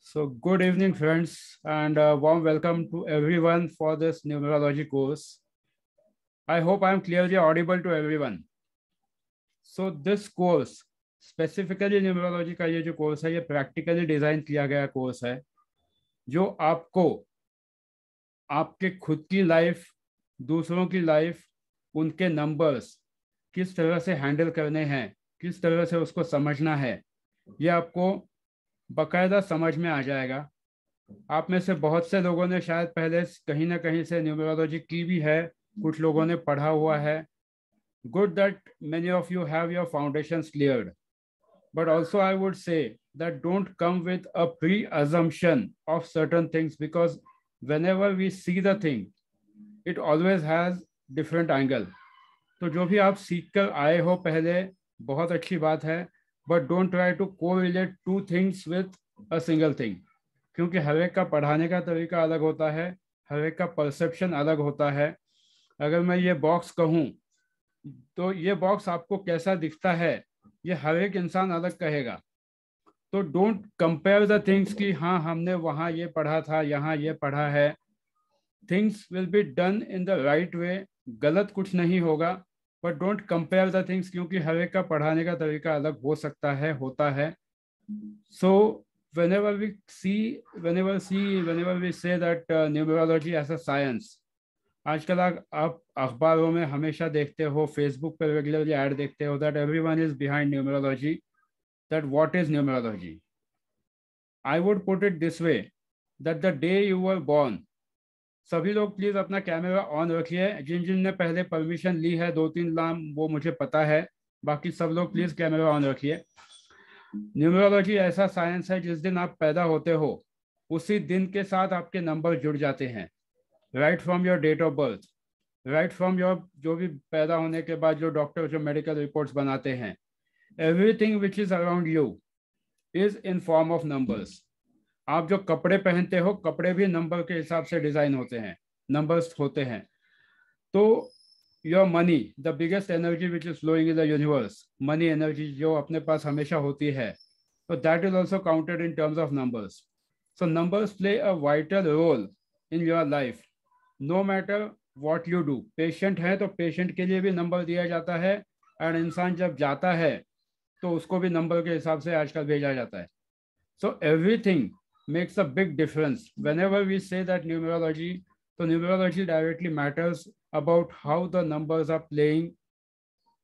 So, good evening, friends, and a warm welcome to everyone for this numerology course. I hope I am clearly audible to everyone. So, this course, specifically numerology का ये जो course है, ये practically design किया गया course है जो आपको आपके खुद की लाइफ, दूसरों की लाइफ, उनके नंबर्स किस तरह से हैंडल करने हैं, किस तरह से उसको समझना है, ये आपको बकायदा समझ में आ जाएगा। आप में से बहुत से लोगों ने शायद पहले कहीं ना कहीं से न्यूमरोलॉजी की भी है, कुछ लोगों ने पढ़ा हुआ है। Good that many of you have your foundations cleared, but also I would say that don't come with a pre assumption of certain things, because whenever we see the thing, it always has different angle. तो जो भी आप सीख कर आए हो पहले, बहुत अच्छी बात है, but don't try to correlate two things with a single thing, क्योंकि हर एक का पढ़ाने का तरीका अलग होता है, हर एक का परसेप्शन अलग होता है। अगर मैं ये बॉक्स कहूँ तो ये बॉक्स आपको कैसा दिखता है, ये हर एक इंसान अलग कहेगा। तो डोंट कंपेयर द थिंग्स कि हाँ हमने वहाँ ये पढ़ा था, यहाँ ये पढ़ा है। Things will be done in the right way, गलत कुछ नहीं होगा, but don't compare the things, क्योंकि हर एक का पढ़ाने का तरीका अलग हो सकता है, होता है। सो whenever we see whenever we say that numerology as a science, आजकल आप अखबारों में हमेशा देखते हो, फेसबुक पर रेगुलरली ऐड देखते हो that everyone is behind numerology, that what is numerology. I would put it this way that the day you were born, सभी लोग प्लीज अपना कैमरा ऑन रखिए, जिन जिन ने पहले परमिशन ली है, दो तीन नाम वो मुझे पता है, बाकी सब लोग प्लीज कैमरा ऑन रखिए। न्यूमरोलॉजी ऐसा साइंस है, जिस दिन आप पैदा होते हो उसी दिन के साथ आपके नंबर जुड़ जाते हैं, right from your date of birth, right from your जो भी पैदा होने के बाद जो डॉक्टर जो मेडिकल रिपोर्ट्स बनाते हैं, everything which is around you is in form of numbers. आप जो कपड़े पहनते हो, कपड़े भी नंबर के हिसाब से डिजाइन होते हैं, नंबर्स होते हैं। तो your money, the biggest energy which is flowing in the universe, money energy जो अपने पास हमेशा होती है, तो that is also counted in terms of numbers. So numbers play a vital role in your life, no matter what you do. Patient है तो patient के लिए भी नंबर दिया जाता है, एंड इंसान जब जाता है तो उसको भी नंबर के हिसाब से आजकल भेजा जाता है। So everything makes a big difference whenever we say that numerology. So numerology directly matters about how the numbers are playing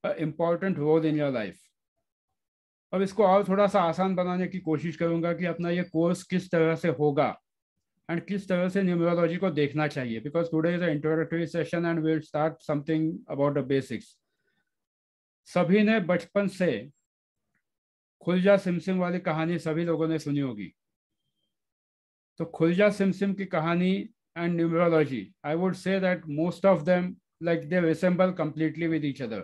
an important role in your life. अब इसको और थोड़ा सा आसान बनाने की कोशिश करूंगा कि अपना ये कोर्स किस तरह से होगा एंड किस तरह से न्यूमरोलॉजी को देखना चाहिए, because today is a introductory session and we will start something about the basics. सभी ने बचपन से खुलजा सिमसिम वाली कहानी सभी लोगों ने सुनी होगी। तो खुलजा सिमसिम की कहानी and numerology, I would say that most of them like they resemble completely with each other.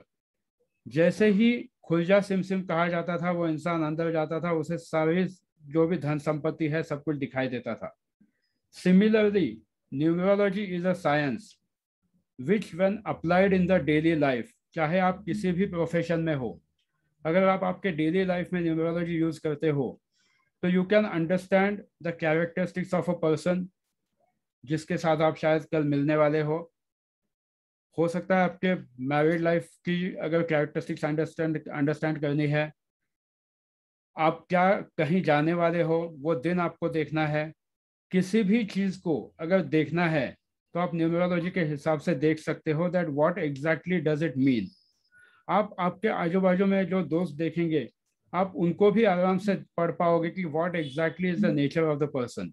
जैसे ही खुलजा सिमसिम कहा जाता था, वो इंसान अंदर जाता था, उसे सारी जो भी धन संपत्ति है सब कुछ दिखाई देता था। Similarly numerology is a science which when applied in the daily life, चाहे आप किसी भी प्रोफेशन में हो, अगर आप आपके डेली लाइफ में न्यूमरोलॉजी यूज करते हो तो you can understand the characteristics of a person जिसके साथ आप शायद कल मिलने वाले हो सकता है आपके मैरिड लाइफ की अगर कैरेक्टरिस्टिक्स अंडरस्टैंड करनी है, आप क्या कहीं जाने वाले हो वो दिन आपको देखना है। किसी भी चीज़ को अगर देखना है तो आप न्यूमरोलॉजी के हिसाब से देख सकते हो that what exactly does it mean. आप आपके आजू बाजू में जो दोस्त देखेंगे, आप उनको भी आराम से पढ़ पाओगे कि what exactly is the nature of the person,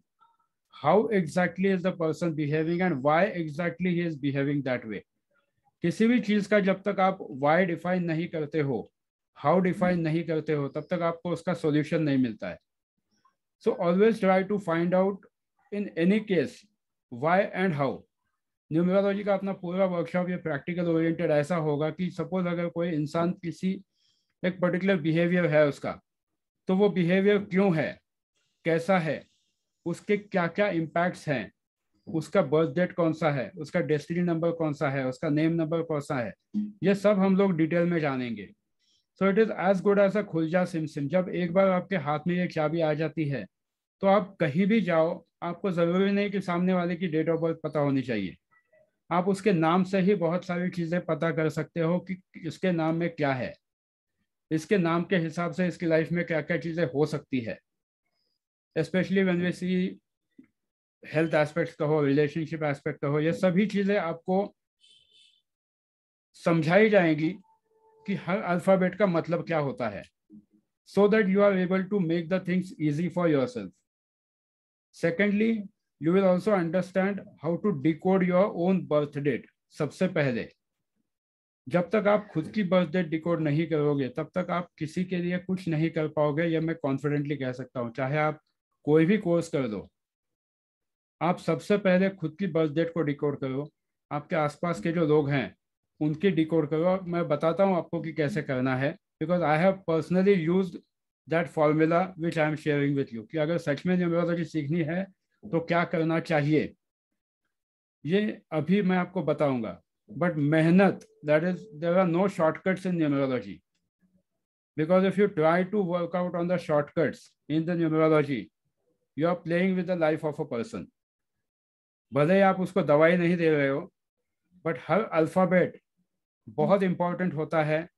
how exactly is the person behaving and why exactly he is behaving that way. किसी भी चीज का जब तक आप व्हाई डिफाइन नहीं करते हो, हाउ डिफाइन नहीं करते हो, तब तक आपको उसका सॉल्यूशन नहीं मिलता है। So always try to find out in any case why and how. Numerology का अपना पूरा वर्कशॉप ये प्रैक्टिकल ओरिएंटेड ऐसा होगा कि सपोज अगर कोई इंसान किसी एक पर्टिकुलर बिहेवियर है उसका, तो वो बिहेवियर क्यों है, कैसा है, उसके क्या क्या इम्पैक्ट्स हैं, उसका बर्थ डेट कौन सा है, उसका डेस्टिनी नंबर कौन सा है, उसका नेम नंबर कौन सा है, ये सब हम लोग डिटेल में जानेंगे। So it is as good as a khulja simsim. जब एक बार आपके हाथ में ये चाबी आ जाती है तो आप कहीं भी जाओ, आपको ज़रूरी नहीं कि सामने वाले की डेट ऑफ बर्थ पता होनी चाहिए। आप उसके नाम से ही बहुत सारी चीज़ें पता कर सकते हो कि इसके नाम में क्या है, इसके नाम के हिसाब से इसकी लाइफ में क्या क्या चीज़ें हो सकती है। Specially when we see health aspects कहो, रिलेशनशिप एस्पेक्ट कहो, ये सभी चीज़ें आपको समझाई जाएंगी कि हर अल्फ़ाबेट का मतलब क्या होता है, so that you are able to make the things easy for yourself. Secondly, you will also understand how to decode your own birth date. सबसे पहले, जब तक आप खुद की बर्थ डेट डिकोड नहीं करोगे तब तक आप किसी के लिए कुछ नहीं कर पाओगे, यह मैं कॉन्फिडेंटली कह सकता हूँ। चाहे आप कोई भी कोर्स कर दो, आप सबसे पहले खुद की बर्थ डेट को डिकोड करो, आपके आसपास के जो लोग हैं उनकी डिकोड करो। मैं बताता हूँ आपको कि कैसे करना है, because I have personally used that formula which I am sharing with you, कि अगर सच में न्यूमरोलॉजी सीखनी है तो क्या करना चाहिए, ये अभी मैं आपको बताऊंगा। बट मेहनत, that is, there are no shortcuts in numerology, because if you try to work out on the shortcuts in the numerology, you are playing with the life of a person. भले ही आप उसको दवाई नहीं दे रहे हो, but her alphabet बहुत important होता है।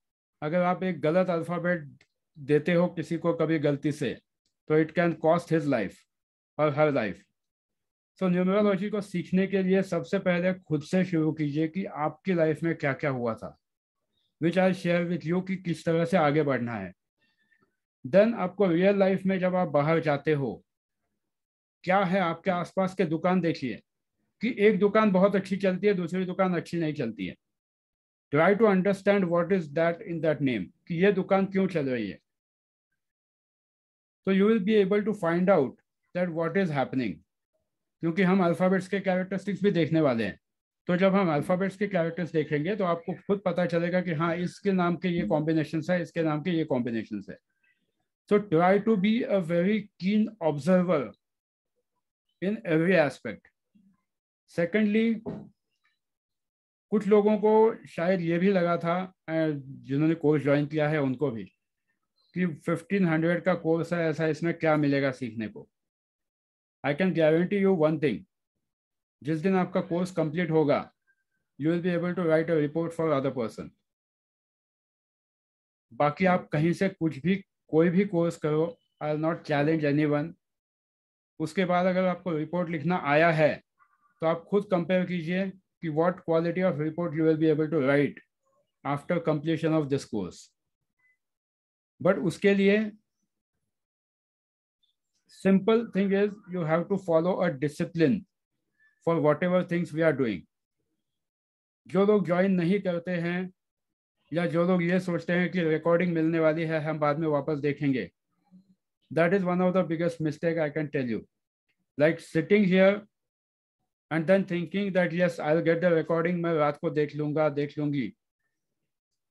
अगर आप एक गलत अल्फ़ाबेट देते हो किसी को कभी गलती से, तो it can cost his life और हर लाइफ। सो न्यूमरोलॉजी को सीखने के लिए सबसे पहले खुद से शुरू कीजिए कि आपकी लाइफ में क्या क्या हुआ था, विच आई शेयर विथ यू, कि किस तरह से आगे बढ़ना है। देन आपको रियल लाइफ में जब आप बाहर जाते हो, क्या है आपके आसपास के दुकान देखिए, कि एक दुकान बहुत अच्छी चलती है, दूसरी दुकान अच्छी नहीं चलती है। Try to understand what is that in that name, कि ये दुकान क्यों चल रही है। तो you will be able to find out that what is happening, क्योंकि हम अल्फ़ाबेट्स के कैरेक्टरिस्टिक्स भी देखने वाले हैं। तो जब हम अल्फ़ाबेट्स के कैरेक्टर्स देखेंगे तो आपको खुद पता चलेगा कि हाँ, इसके नाम के ये कॉम्बिनेशन है, इसके नाम के ये कॉम्बिनेशन है। So try to be a very keen observer in every aspect. Secondly, कुछ लोगों को शायद ये भी लगा था, जिन्होंने कोर्स ज्वाइन किया है उनको भी, कि 1500 का कोर्स है, ऐसा इसमें क्या मिलेगा सीखने को। I can guarantee you one thing, जिस दिन आपका कोर्स कंप्लीट होगा, you will be able to write a report for other person. बाकी आप कहीं से कुछ भी, कोई भी कोर्स करो, I will not challenge anyone. उसके बाद अगर आपको रिपोर्ट लिखना आया है तो आप खुद कंपेयर कीजिए कि what quality of report you will be able to write after completion of this course. But उसके लिए simple thing is you have to follow a discipline for whatever things we are doing. जो लोग join नहीं करते हैं, या जो लोग ये सोचते हैं कि रिकॉर्डिंग मिलने वाली है, हम बाद में वापस देखेंगे, that is one of the biggest mistake I can tell you. Like sitting here and then thinking that yes, I'll get the recording, मैं रात को देख लूंगा, देख लूंगी,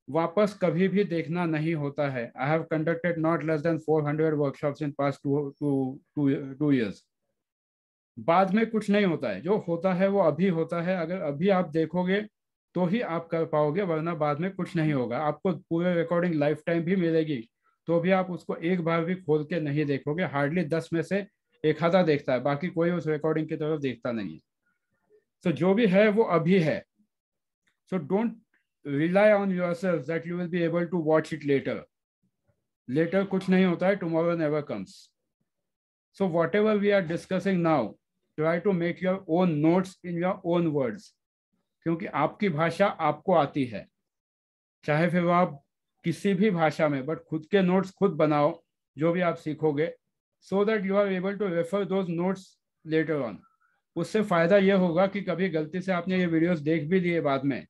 वापस कभी भी देखना नहीं होता है। I have conducted not less than 400 workshops in past two years. बाद में कुछ नहीं होता है, जो होता है वो अभी होता है। अगर अभी आप देखोगे तो ही आप कर पाओगे, वरना बाद में कुछ नहीं होगा। आपको पूरे रिकॉर्डिंग लाइफ टाइम भी मिलेगी तो भी आप उसको एक बार भी खोल के नहीं देखोगे। हार्डली 10 में से एक आधा देखता है, बाकी कोई उस रिकॉर्डिंग की तरफ देखता नहीं है। तो जो भी है वो अभी है। So don't rely on yourself that you will be able to watch it later. Later कुछ नहीं होता है, tomorrow never comes. So whatever we are discussing now, try to make your own notes in your own words, क्योंकि आपकी भाषा आपको आती है, चाहे फिर आप किसी भी भाषा में, बट खुद के नोट्स खुद बनाओ जो भी आप सीखोगे, so that you are able to refer those notes later on. उससे फायदा ये होगा कि कभी गलती से आपने ये वीडियोस देख भी लिए बाद में,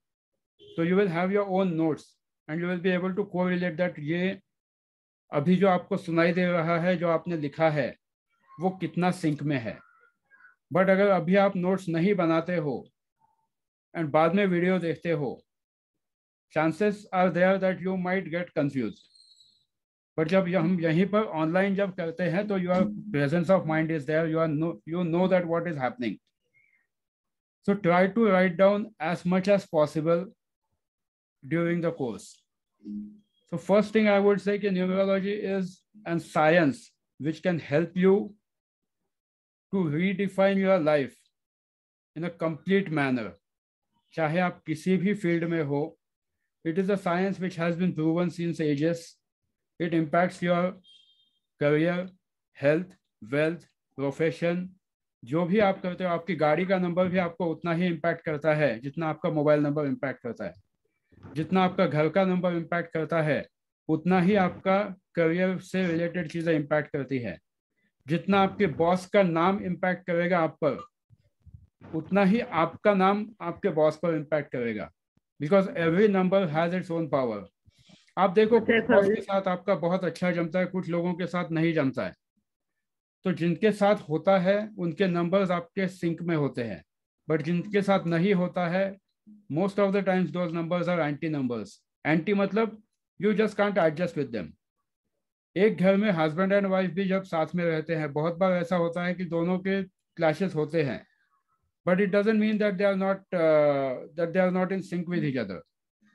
तो you will have your own notes and you will be able to correlate that ये अभी जो आपको सुनाई दे रहा है, जो आपने लिखा है, वो कितना सिंक में है। बट अगर अभी आप नोट्स नहीं बनाते हो एंड बाद में वीडियो देखते हो, chances are there that you might get confuse. But जब हम यहीं पर ऑनलाइन जब करते हैं तो your presence of mind is there, you know that what is happening. So try to write down as much as possible during the course. So first thing I would say कि numerology is a science which can help you to redefine your life in a complete manner. चाहे आप किसी भी field में हो, it is a science which has been proven since ages. It impacts your career, health, wealth, profession. जो भी आप करते हो, आपकी गाड़ी का नंबर भी आपको उतना ही इम्पैक्ट करता है जितना आपका मोबाइल नंबर इम्पैक्ट करता है. जितना आपका घर का नंबर इम्पैक्ट करता है उतना ही आपका करियर से रिलेटेड चीज़ें इम्पैक्ट करती है. जितना आपके बॉस का नाम इम्पैक्ट करेगा आप पर, उतना ही आपका नाम आपके बॉस पर इम्पैक्ट करेगा. Because every number has its own power. आप देखो, कुछ बॉस के साथ आपका बहुत अच्छा जमता है, कुछ लोगों के साथ नहीं जमता है. तो जिनके साथ होता है उनके नंबर्स आपके सिंक में होते हैं, बट जिनके साथ नहीं होता है, most of the times those numbers are anti numbers. Anti मतलब you just can't adjust with them. एक घर में हस्बैंड एंड वाइफ भी जब साथ में रहते हैं, बहुत बार ऐसा होता है कि दोनों के क्लैशेस होते हैं, but it doesn't mean that they are not in sync with each other.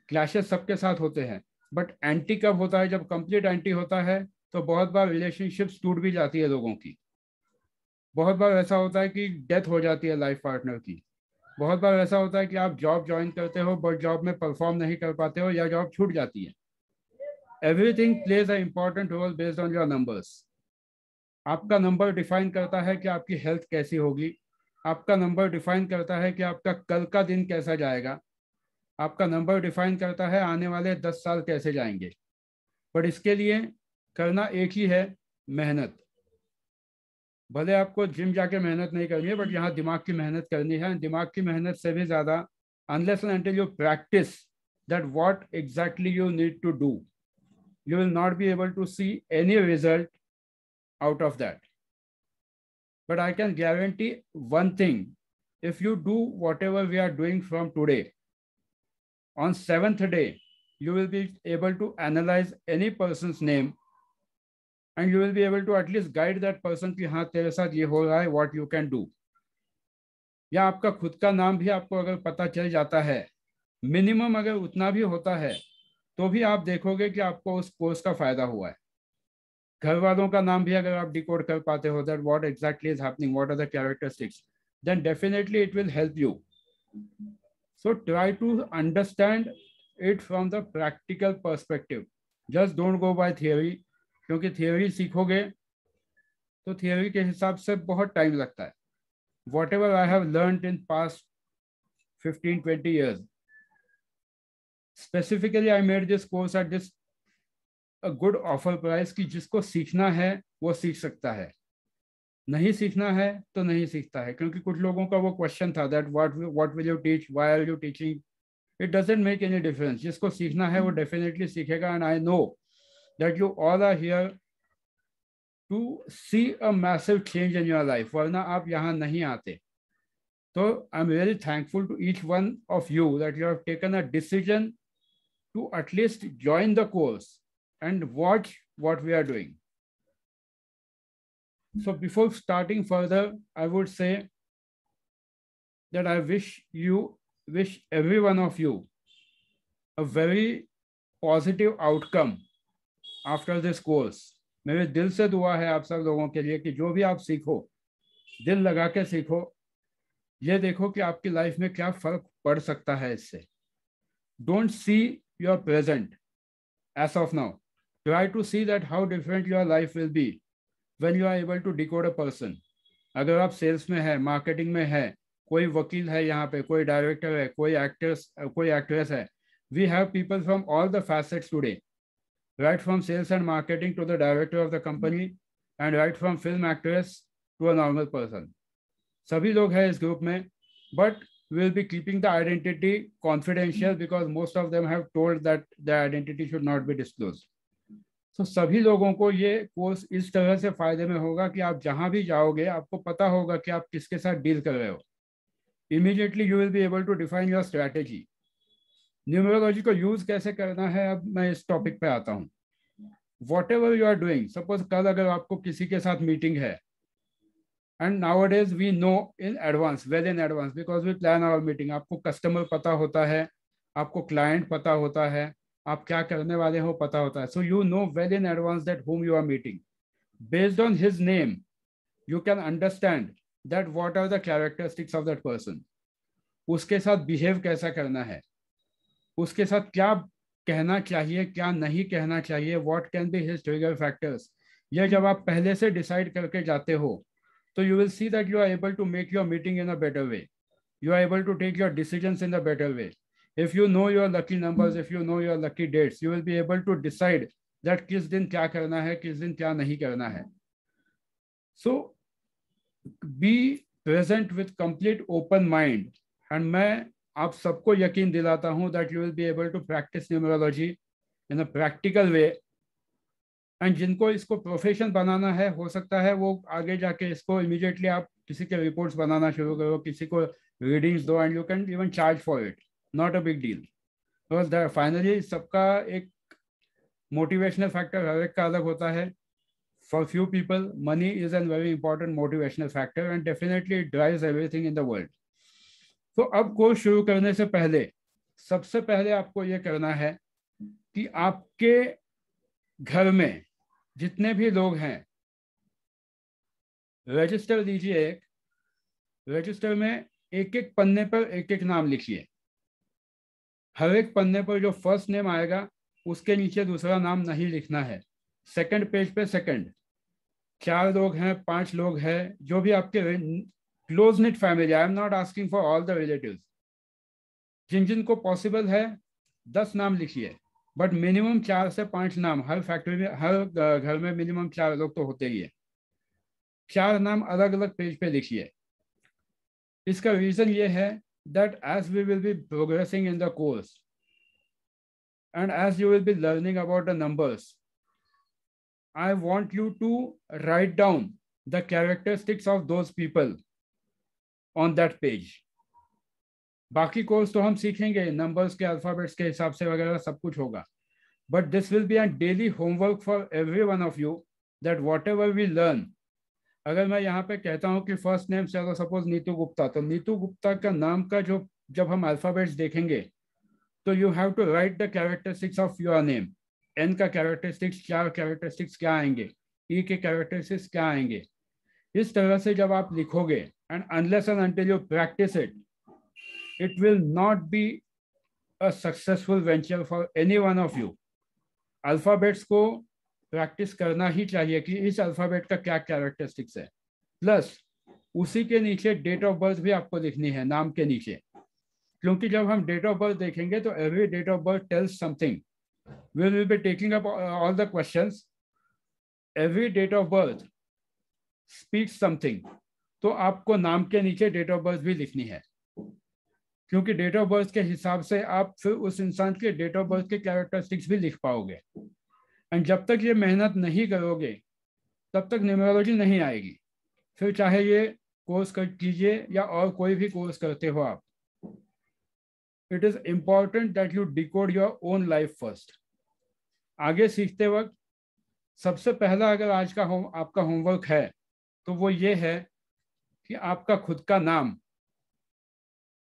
Clashes सबके साथ होते हैं, बट एंटी कब होता है? जब कंप्लीट एंटी होता है तो बहुत बार रिलेशनशिप्स टूट भी जाती है लोगों की. बहुत बार ऐसा होता है कि डेथ हो जाती है लाइफ पार्टनर की. बहुत बार ऐसा होता है कि आप जॉब ज्वाइन करते हो बट जॉब में परफॉर्म नहीं कर पाते हो या जॉब छूट जाती है. Everything plays a important role based on your numbers. आपका नंबर डिफाइन करता है कि आपकी हेल्थ कैसी होगी. आपका नंबर डिफाइन करता है कि आपका कल का दिन कैसा जाएगा. आपका नंबर डिफाइन करता है आने वाले 10 साल कैसे जाएंगे. बट इसके लिए करना एक ही है, मेहनत. भले आपको जिम जाके मेहनत नहीं करनी है, बट यहाँ दिमाग की मेहनत करनी है. दिमाग की मेहनत से भी ज़्यादा, unless and until you practice that what exactly you need to do, you will not be able to see any result out of that. But I can guarantee one thing: if you do whatever we are doing from today, on 7th day you will be able to analyze any person's name and you will be able to at least guide that person कि हाँ तेरे साथ ये हो रहा है, what you can do. या आपका खुद का नाम भी आपको अगर पता चल जाता है, मिनिमम अगर उतना भी होता है, तो भी आप देखोगे कि आपको उस कोर्स का फायदा हुआ है. घर वालों का नाम भी अगर आप डिकोड कर पाते हो, that what exactly is happening, what are the characteristics, then definitely it will help you. So try to understand it from the practical perspective. Just don't go by theory, क्योंकि थियोरी सीखोगे तो theory के हिसाब से बहुत time लगता है. What ever I have learned in past 15-20 years, specifically I made this course at this a good offer price कि जिसको सीखना है वो सीख सकता है, नहीं सीखना है तो नहीं सीखता है. क्योंकि कुछ लोगों का वो क्वेश्चन था that what will you teach, why are you teaching. It doesn't make any difference. जिसको सीखना है वो डेफिनेटली सीखेगा. And I know that you all are here to see a massive change in your life, वरना आप यहाँ नहीं आते. तो I am very thankful to each one of you that you have taken a decision to at least join the course and watch what we are doing. So before starting further, I would say that I wish every one of you a very positive outcome after this course. मेरे दिल से दुआ है आप सब लोगों के लिए कि जो भी आप सीखो, दिल लगा के सीखो. ये देखो कि आपकी लाइफ में क्या फर्क पड़ सकता है इससे. Don't see your present as of now. Try to see that how different your life will be when you are able to decode a person. अगर आप सेल्स में है, मार्केटिंग में है, कोई वकील है यहाँ पे, कोई डायरेक्टर है, कोई एक्ट्रेस है. We have people from all the facets today, right from sales and marketing to the director of the company, and right from film actress to a normal person. सभी लोग हैं इस ग्रुप में, but we will be keeping the identity confidential because most of them have told that their identity should not be disclosed. So सभी लोगों को ये course इस तरह से फायदे में होगा कि आप जहां भी जाओगे आपको पता होगा कि आप किसके साथ डील कर रहे हो. Immediately you will be able to define your strategy. Numerology को यूज कैसे करना है, अब मैं इस टॉपिक पे आता हूँ. Whatever you are doing, suppose कल अगर आपको किसी के साथ मीटिंग है, and nowadays we know in advance, well in advance, because we plan our meeting. आपको कस्टमर पता होता है, आपको क्लाइंट पता होता है, आप क्या करने वाले हो पता होता है. So you know well in advance that whom you are meeting. Based on his name, you can understand that what are the characteristics of that person, उसके साथ बिहेव कैसा करना है, उसके साथ क्या कहना चाहिए, क्या नहीं कहना चाहिए, what can be his trigger factors. ये जब आप पहले से डिसाइड करके जाते हो तो you will see that you are able to make your meeting in a better way, you are able to take your decisions in a better way. If you know your lucky numbers, if you know your lucky dates, you will be able to decide that किस दिन क्या करना है, किस दिन क्या नहीं करना है. So be present with complete open mind, and मैं आप सबको यकीन दिलाता हूँ that you will be able to practice numerology in a practical way. And जिनको इसको प्रोफेशन बनाना है, हो सकता है वो आगे जाके इसको इमीडिएटली आप किसी के रिपोर्ट्स बनाना शुरू करो, किसी को रीडिंग्स दो, and you can even charge for it, not a big deal, because finally सबका एक मोटिवेशनल फैक्टर हर एक का अलग होता है. For few people money is an very important motivational factor and definitely it drives everything in the world. तो अब course शुरू करने से पहले सबसे पहले आपको ये करना है कि आपके घर में जितने भी लोग हैं, रजिस्टर लीजिए. एक रजिस्टर में एक एक पन्ने पर एक एक नाम लिखिए. हर एक पन्ने पर जो फर्स्ट नेम आएगा उसके नीचे दूसरा नाम नहीं लिखना है. सेकंड पेज पे सेकंड. 4 लोग हैं, 5 लोग हैं, जो भी आपके close knit family, I am not asking for all the relatives, जिन जिन को पॉसिबल है 10 नाम लिखिए, बट मिनिमम 4 से 5 नाम. हर फैक्ट्री में, हर घर में मिनिमम 4 लोग तो होते ही है. 4 नाम अलग अलग पेज पे लिखिए. इसका रीजन ये है that as we will be progressing in the course and as you will be learning about the numbers, I want you to write down the characteristics of those people on that page. बाकी course तो हम सीखेंगे, numbers के alphabets के हिसाब से वगैरह सब कुछ होगा, but this will be a daily homework for every one of you that whatever we learn. अगर मैं यहाँ पे कहता हूँ कि फर्स्ट नेम चलो सपोज नीतू गुप्ता, तो नीतू गुप्ता का नाम का जो जब हम अल्फाबेट्स देखेंगे तो you have to write the characteristics of your name. N का कैरेक्टरिस्टिक्स, 4 कैरेक्टरिस्टिक्स क्या आएंगे, ई के कैरेक्टरिस्टिक्स क्या आएंगे. इस तरह से जब आप लिखोगे, and unless and until you practice it, it will not be a successful venture for any one of you. Alphabets को प्रैक्टिस करना ही चाहिए कि इस अल्फाबेट का क्या कैरेक्टरिस्टिक्स है. प्लस उसी के नीचे डेट ऑफ बर्थ भी आपको लिखनी है नाम के नीचे, क्योंकि जब हम डेट ऑफ बर्थ देखेंगे तो every date of birth tells something. We will be taking up all the questions. Every date of birth speaks something. तो आपको नाम के नीचे डेट ऑफ बर्थ भी लिखनी है, क्योंकि डेट ऑफ बर्थ के हिसाब से आप फिर उस इंसान के डेट ऑफ बर्थ के कैरेक्टरिस्टिक्स भी लिख पाओगे. एंड जब तक ये मेहनत नहीं करोगे तब तक न्यूमरोलॉजी नहीं आएगी. फिर चाहे ये कोर्स कर कीजिए या और कोई भी कोर्स करते हो आप, it is important that you decode your own life first. आगे सीखते वक्त सबसे पहला अगर आज का आपका होमवर्क है तो वो ये है कि आपका खुद का नाम,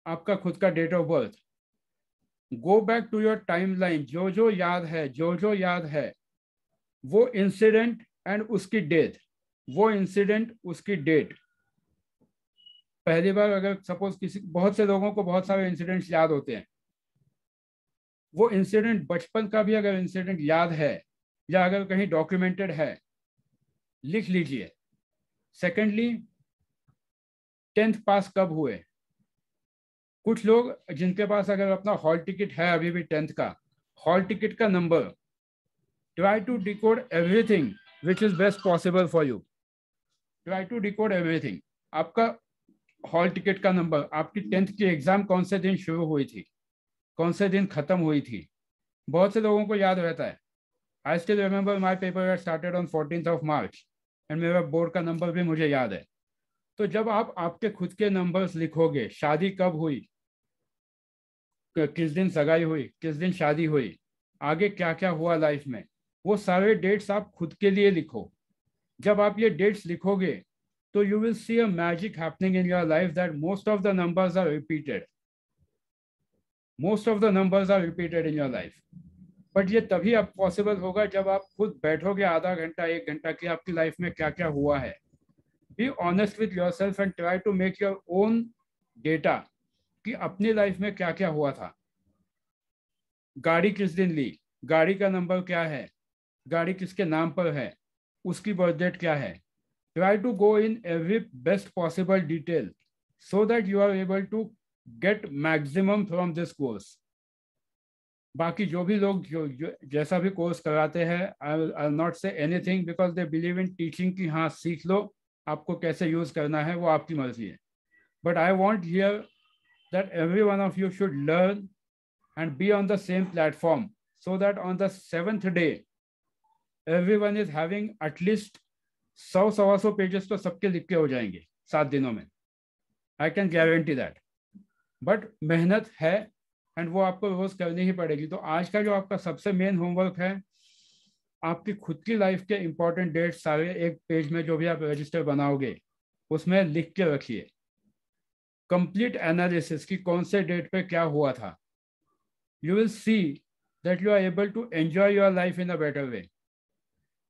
आपका खुद का date of birth, go back to your timeline. जो जो याद है, जो जो याद है, वो इंसिडेंट एंड उसकी डेट, वो इंसिडेंट उसकी डेट. पहली बार अगर सपोज किसी, बहुत से लोगों को बहुत सारे इंसिडेंट्स याद होते हैं, वो इंसिडेंट बचपन का भी अगर इंसिडेंट याद है या अगर कहीं डॉक्यूमेंटेड है, लिख लीजिए. सेकेंडली, 10th पास कब हुए. कुछ लोग जिनके पास अगर अपना हॉल टिकट है अभी भी 10th का, हॉल टिकट का नंबर, try to decode everything which is best possible for you. Try to decode everything. आपका हॉल टिकट का नंबर, आपकी 10th की एग्जाम कौन से दिन शुरू हुई थी, कौन से दिन खत्म हुई थी. बहुत से लोगों को याद रहता है. I still remember my paper started on 14th of March and मेरा बोर्ड का नंबर भी मुझे याद है. तो जब आप आपके खुद के नंबर्स लिखोगे, शादी कब हुई, किस दिन सगाई हुई, किस दिन शादी हुई, आगे क्या क्या हुआ लाइफ में, वो सारे डेट्स आप खुद के लिए लिखो. जब आप ये डेट्स लिखोगे तो you will see a magic happening in your life that most of the numbers are repeated. Most of the numbers are repeated in your life. But ये तभी अब पॉसिबल होगा जब आप खुद बैठोगे आधा घंटा 1 घंटा कि आपकी लाइफ में क्या क्या हुआ है. Be honest with yourself and try to make your own data कि अपनी लाइफ में क्या क्या हुआ था। गाड़ी किस दिन ली, गाड़ी का नंबर क्या है, गाड़ी किसके नाम पर है, उसकी बर्थ डेट क्या है। Try to go in every best possible detail so that you are able to get maximum from this course. बाकी जो भी लोग जो जैसा भी कोर्स कराते हैं, I not say anything because they believe in teaching कि हाँ सीख लो, आपको कैसे यूज करना है वो आपकी मर्जी है। But I want here that every one of you should learn and be on the same platform so that on the 7th day everyone is having at least 100-125 pages तो सबके लिख के हो जाएंगे 7 दिनों में। आई कैन गारंटी दैट। बट मेहनत है एंड वो आपको रोज करनी ही पड़ेगी। तो आज का जो आपका सबसे मेन होमवर्क है, आपकी खुद की लाइफ के इंपॉर्टेंट डेट्स सारे एक पेज में जो भी आप रजिस्टर बनाओगे उसमें लिख के रखिए। कंप्लीट एनालिसिस कि कौन से डेट पे क्या हुआ था। You will see that you are able to enjoy your life in a better way.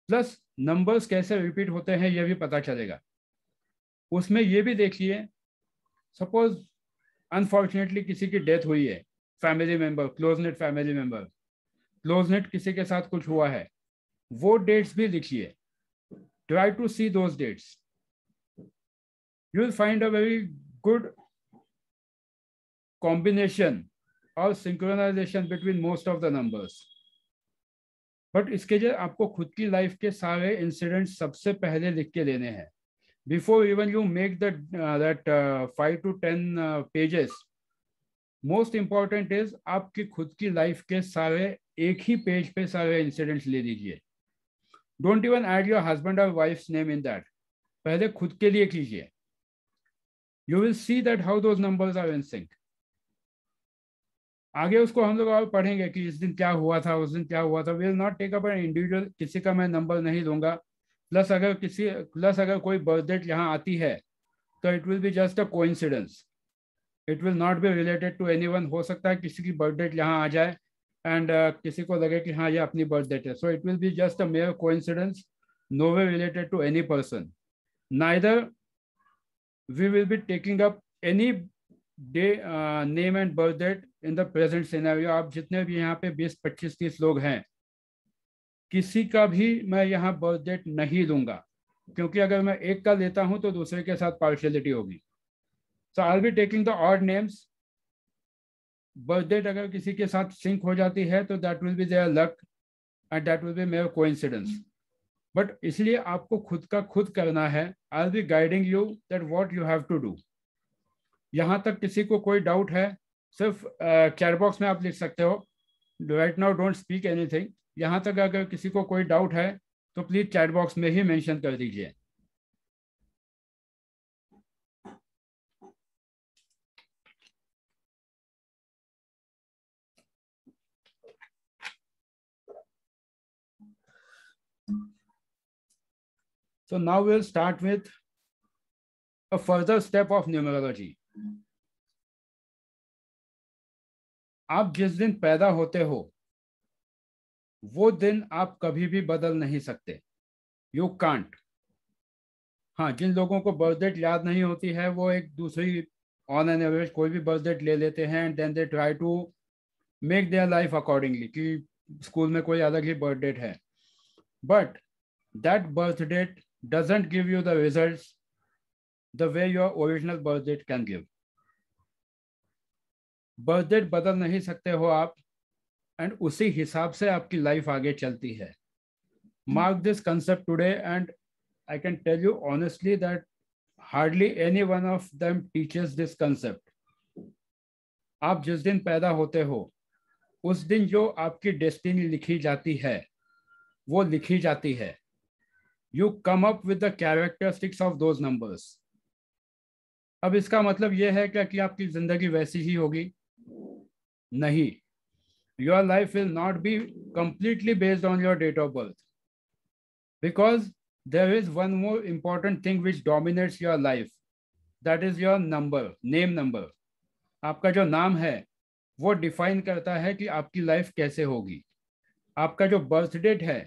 Plus numbers कैसे रिपीट होते हैं ये भी पता चलेगा। उसमें ये भी देखिए, सपोज अनफॉर्चुनेटली किसी की डेथ हुई है, फैमिली मेंबर, क्लोजनेट फैमिली मेंबर, क्लोजनेट किसी के साथ कुछ हुआ है, वो डेट्स भी लिखिए। Try to see those dates, you will find a very good combination और synchronisation between most of the numbers. But इसके लिए आपको खुद की लाइफ के सारे इंसिडेंट सबसे पहले लिख के लेने हैं। Before even you make that 5 to 10 pages, most important is आपकी खुद की लाइफ के सारे एक ही पेज पे सारे इंसिडेंट्स ले लीजिए। Don't even add your husband और वाइफ्स नेम इन दैट, पहले खुद के लिए कीजिए। You will see that how those numbers are in sync. आगे उसको हम लोग और पढ़ेंगे कि इस दिन क्या हुआ था, उस दिन क्या हुआ था। We will not take up an individual, किसी का मैं नंबर नहीं दूंगा। प्लस अगर कोई बर्थ डेट यहाँ आती है तो it will be just a coincidence, it will not be related to anyone. हो सकता है किसी की बर्थ डेट यहाँ आ जाए एंड किसी को लगे कि हाँ ये अपनी बर्थ डेट है, so it will be just a mere coincidence, no way related to any person. Neither we will be taking up any day name and birth date in the present scenario. आप जितने भी यहाँ पे 20, 25, 30 लोग हैं, किसी का भी मैं यहाँ बर्थ डेट नहीं लूंगा, क्योंकि अगर मैं एक का लेता हूँ तो दूसरे के साथ पार्शियलिटी होगी। So I will be taking the odd names. Birth date अगर किसी के साथ सिंक हो जाती है तो that will be their luck and that will be mere coincidence. But इसलिए आपको खुद का खुद करना है। I will be guiding you that what you have to do. यहाँ तक किसी को कोई डाउट है, सिर्फ चैट बॉक्स में आप लिख सकते हो। Right now don't speak anything. यहाँ तक अगर किसी को कोई डाउट है तो प्लीज चैट बॉक्स में ही मेंशन कर दीजिए। So now we'll start with a further step of numerology. आप जिस दिन पैदा होते हो वो दिन आप कभी भी बदल नहीं सकते। You can't. हाँ, जिन लोगों को बर्थ डेट याद नहीं होती है वो एक दूसरी ऑन एन एवरेज कोई भी बर्थ डेट ले लेते हैं and then they try to make their life accordingly कि स्कूल में कोई अलग ही बर्थ डेट है। But that birth date doesn't give you the results the way your original birth date can give. Birth date बदल नहीं सकते हो आप एंड उसी हिसाब से आपकी लाइफ आगे चलती है। Mark this concept today and I can tell you honestly that hardly any one of them teaches this concept. आप जिस दिन पैदा होते हो उस दिन जो आपकी डेस्टिनी लिखी जाती है वो लिखी जाती है। You come up with the characteristics of those numbers. अब इसका मतलब ये है क्या कि आपकी जिंदगी वैसी ही होगी? नहीं। Your life will not be completely based on your date of birth, because there is one more important thing which dominates your life, that is your number, name number. आपका जो नाम है वो डिफाइन करता है कि आपकी लाइफ कैसे होगी। आपका जो बर्थ डेट है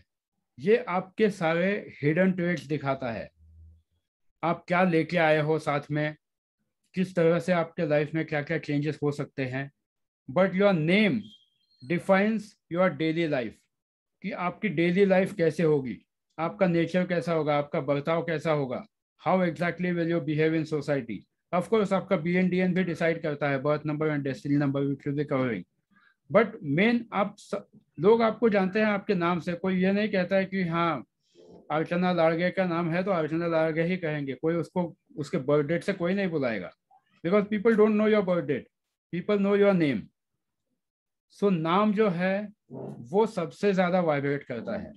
ये आपके सारे हिडन ट्रेट्स दिखाता है। आप क्या लेके आए हो साथ में, किस तरह से आपके लाइफ में क्या क्या चेंजेस हो सकते हैं। But your name defines your daily life, कि आपकी डेली लाइफ कैसे होगी, आपका नेचर कैसा होगा, आपका बर्ताव कैसा होगा, how exactly will you behave in society. Of course आपका BNDN भी डिसाइड करता है, birth number and destiny number which will be covering. But main लोग आपको जानते हैं आपके नाम से। कोई ये नहीं कहता है कि हाँ अर्चना लाड़गे का नाम है तो अर्चना लाड़गे ही कहेंगे, कोई उसको उसके बर्थ डेट से कोई नहीं बुलाएगा, because people don't know your birth date, people know your name. So नाम जो है वो सबसे ज्यादा वाइब्रेट करता है।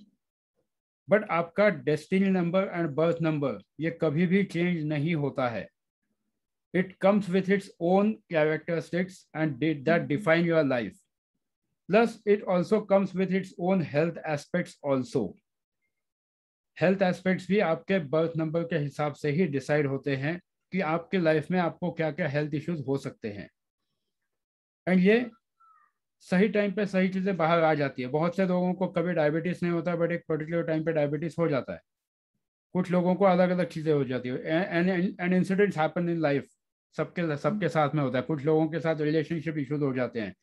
बट आपका destiny number and birth number ये कभी भी चेंज नहीं होता है। It comes with its own characteristics and that define your life. Plus it also comes with its own health aspects also. Health aspects भी आपके बर्थ नंबर के हिसाब से ही डिसाइड होते हैं कि आपके लाइफ में आपको क्या क्या हेल्थ इश्यूज हो सकते हैं। एंड ये सही टाइम पे सही चीज़ें बाहर आ जाती है। बहुत से लोगों को कभी डायबिटीज़ नहीं होता, बट एक पर्टिकुलर टाइम पे डायबिटीज़ हो जाता है। कुछ लोगों को अलग अलग चीज़ें हो जाती है। And incidents happen in life, सबके सबके साथ में होता है। कुछ लोगों के साथ रिलेशनशिप इश्यूज हो जाते हैं,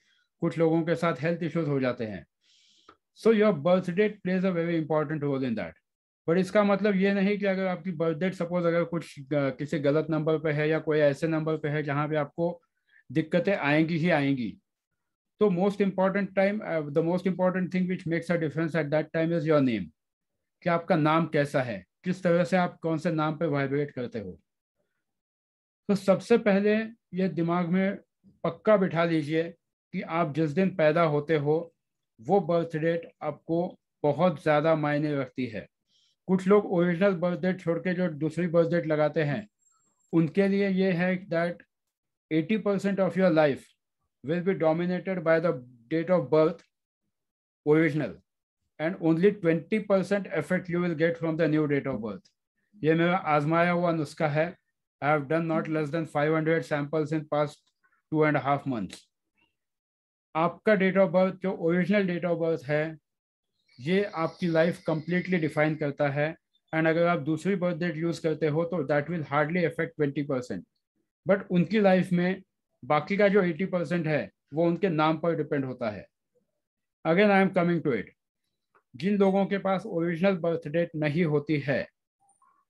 कुछ लोगों के साथ हेल्थ इश्यूज हो जाते हैं। So your birth date plays a very important role in that. But इसका मतलब ये नहीं कि अगर आपकी बर्थ डेट सपोज अगर कुछ किसी गलत नंबर पे है या कोई ऐसे नंबर पे है जहाँ पे आपको दिक्कतें आएंगी ही आएंगी, तो most important time, the most important thing which makes a difference at that time is your name. कि आपका नाम कैसा है, किस तरह से आप कौन से नाम पे वाइब्रेट करते हो। तो सबसे पहले ये दिमाग में पक्का बिठा लीजिए कि आप जिस दिन पैदा होते हो वो बर्थ डेट आपको बहुत ज़्यादा मायने रखती है। कुछ लोग ओरिजिनल बर्थ डेट छोड़ के जो दूसरी बर्थ डेट लगाते हैं, उनके लिए ये है that 80% of your life will be dominated by the date of birth original, and only 20% effect you will get from the new date of birth. ये मेरा आजमाया हुआ नुस्खा है। I have done not less than 500 samples in past 2.5 months. आपका date of birth जो original date of birth है ये आपकी लाइफ कंप्लीटली डिफाइन करता है। एंड अगर आप दूसरी बर्थ डेट यूज करते हो तो that will hardly affect 20%। But उनकी लाइफ में बाकी का जो 80% है वो उनके नाम पर डिपेंड होता है। Again I am coming to it. जिन लोगों के पास ओरिजिनल बर्थ डेट नहीं होती है,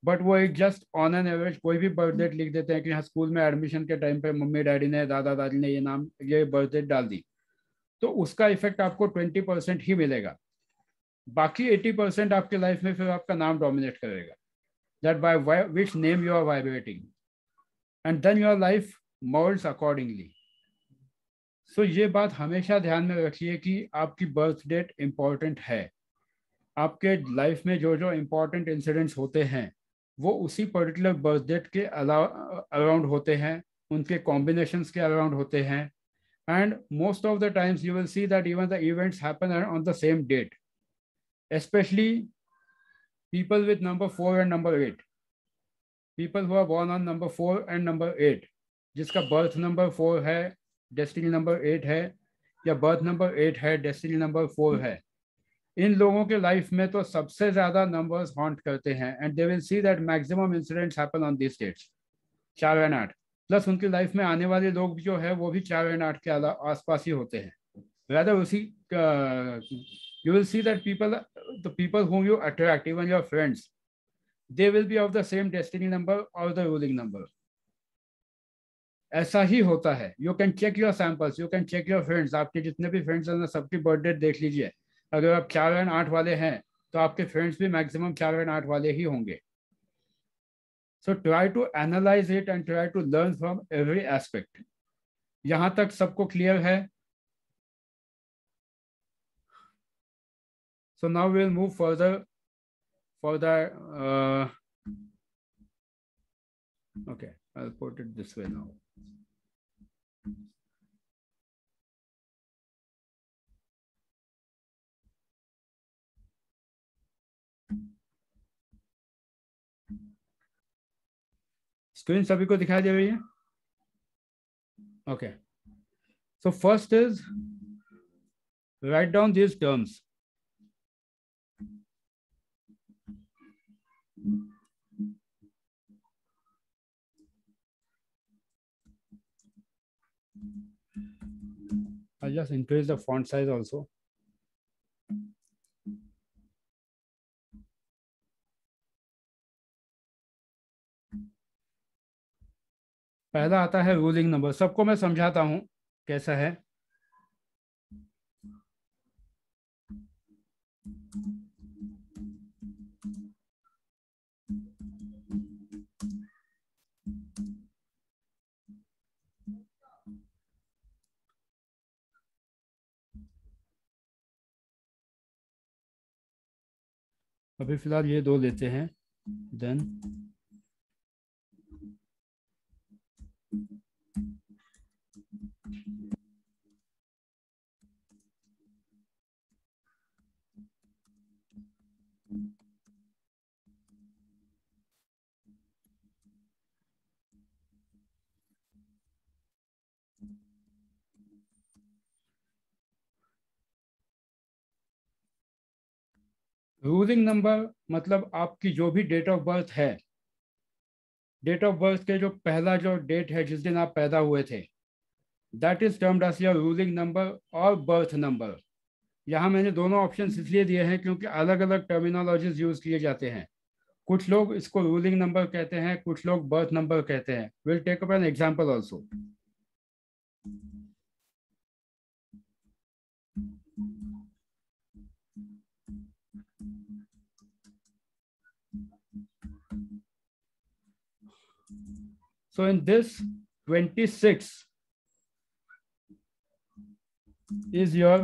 बट वो एक जस्ट ऑन एन एवरेज कोई भी बर्थ डेट लिख देते हैं कि हाँ स्कूल में एडमिशन के टाइम पे मम्मी डैडी ने दादा दादी ने ये बर्थ डेट डाल दी, तो उसका इफेक्ट आपको 20% ही मिलेगा। बाकी 80% आपके लाइफ में फिर आपका नाम डोमिनेट करेगा, that by which name you are vibrating, and then your life moulds accordingly. So ये बात हमेशा ध्यान में रखिए कि आपकी बर्थ डेट इम्पॉर्टेंट है। आपके लाइफ में जो जो इम्पोर्टेंट इंसिडेंट्स होते हैं वो उसी पर्टिकुलर बर्थ डेट के अराउंड होते हैं, उनके कॉम्बिनेशंस के अराउंड होते हैं। And most of the times you will see that even the events happen on the same date, especially people with number 4 and number 8, people who are born on number 4 and number 8, जिसका birth number 4 है destiny number 8 है, या birth number 8 है destiny number 4 है, इन लोगों के life में तो सबसे ज्यादा नंबर्स हॉन्ट करते हैं। And they will see that maximum incidents happen on this dates 4 और 8। प्लस उनकी लाइफ में आने वाले लोग जो है वो भी 4 और 8 के आसपास ही होते हैं। rather उसी you will see that the people whom you attract, even your friends, they will be of the same destiny number or the ruling number. ऐसा ही होता है। You can check your samples, you can check your friends. आपके जितने भी friends हैं सबकी birthday देख लीजिए। अगर आप 4 और 8 वाले हैं तो आपके फ्रेंड्स भी मैक्सिमम 4 और 8 वाले ही होंगे। So try to analyse it and try to learn from every aspect. यहाँ तक सबको क्लियर है? So now we will move further for the okay, I'll put it this way now. Screen सभी को दिखाई दे रही है? Okay, so first is write down these terms. just increase the font size also. पहला आता है ruling number, सबको मैं समझाता हूं कैसा है। अभी फिलहाल ये दो लेते हैं, देन रूलिंग नंबर मतलब आपकी जो भी डेट ऑफ बर्थ है, डेट ऑफ बर्थ के जो पहला जो डेट है जिस दिन आप पैदा हुए थे, that is termed as your ruling number और बर्थ नंबर। यहाँ मैंने दोनों ऑप्शन इसलिए दिए हैं क्योंकि अलग अलग टर्मिनोलॉजीज यूज किए जाते हैं। कुछ लोग इसको रूलिंग नंबर कहते हैं, कुछ लोग बर्थ नंबर कहते हैं। Will take up an example also. So in this 26 is your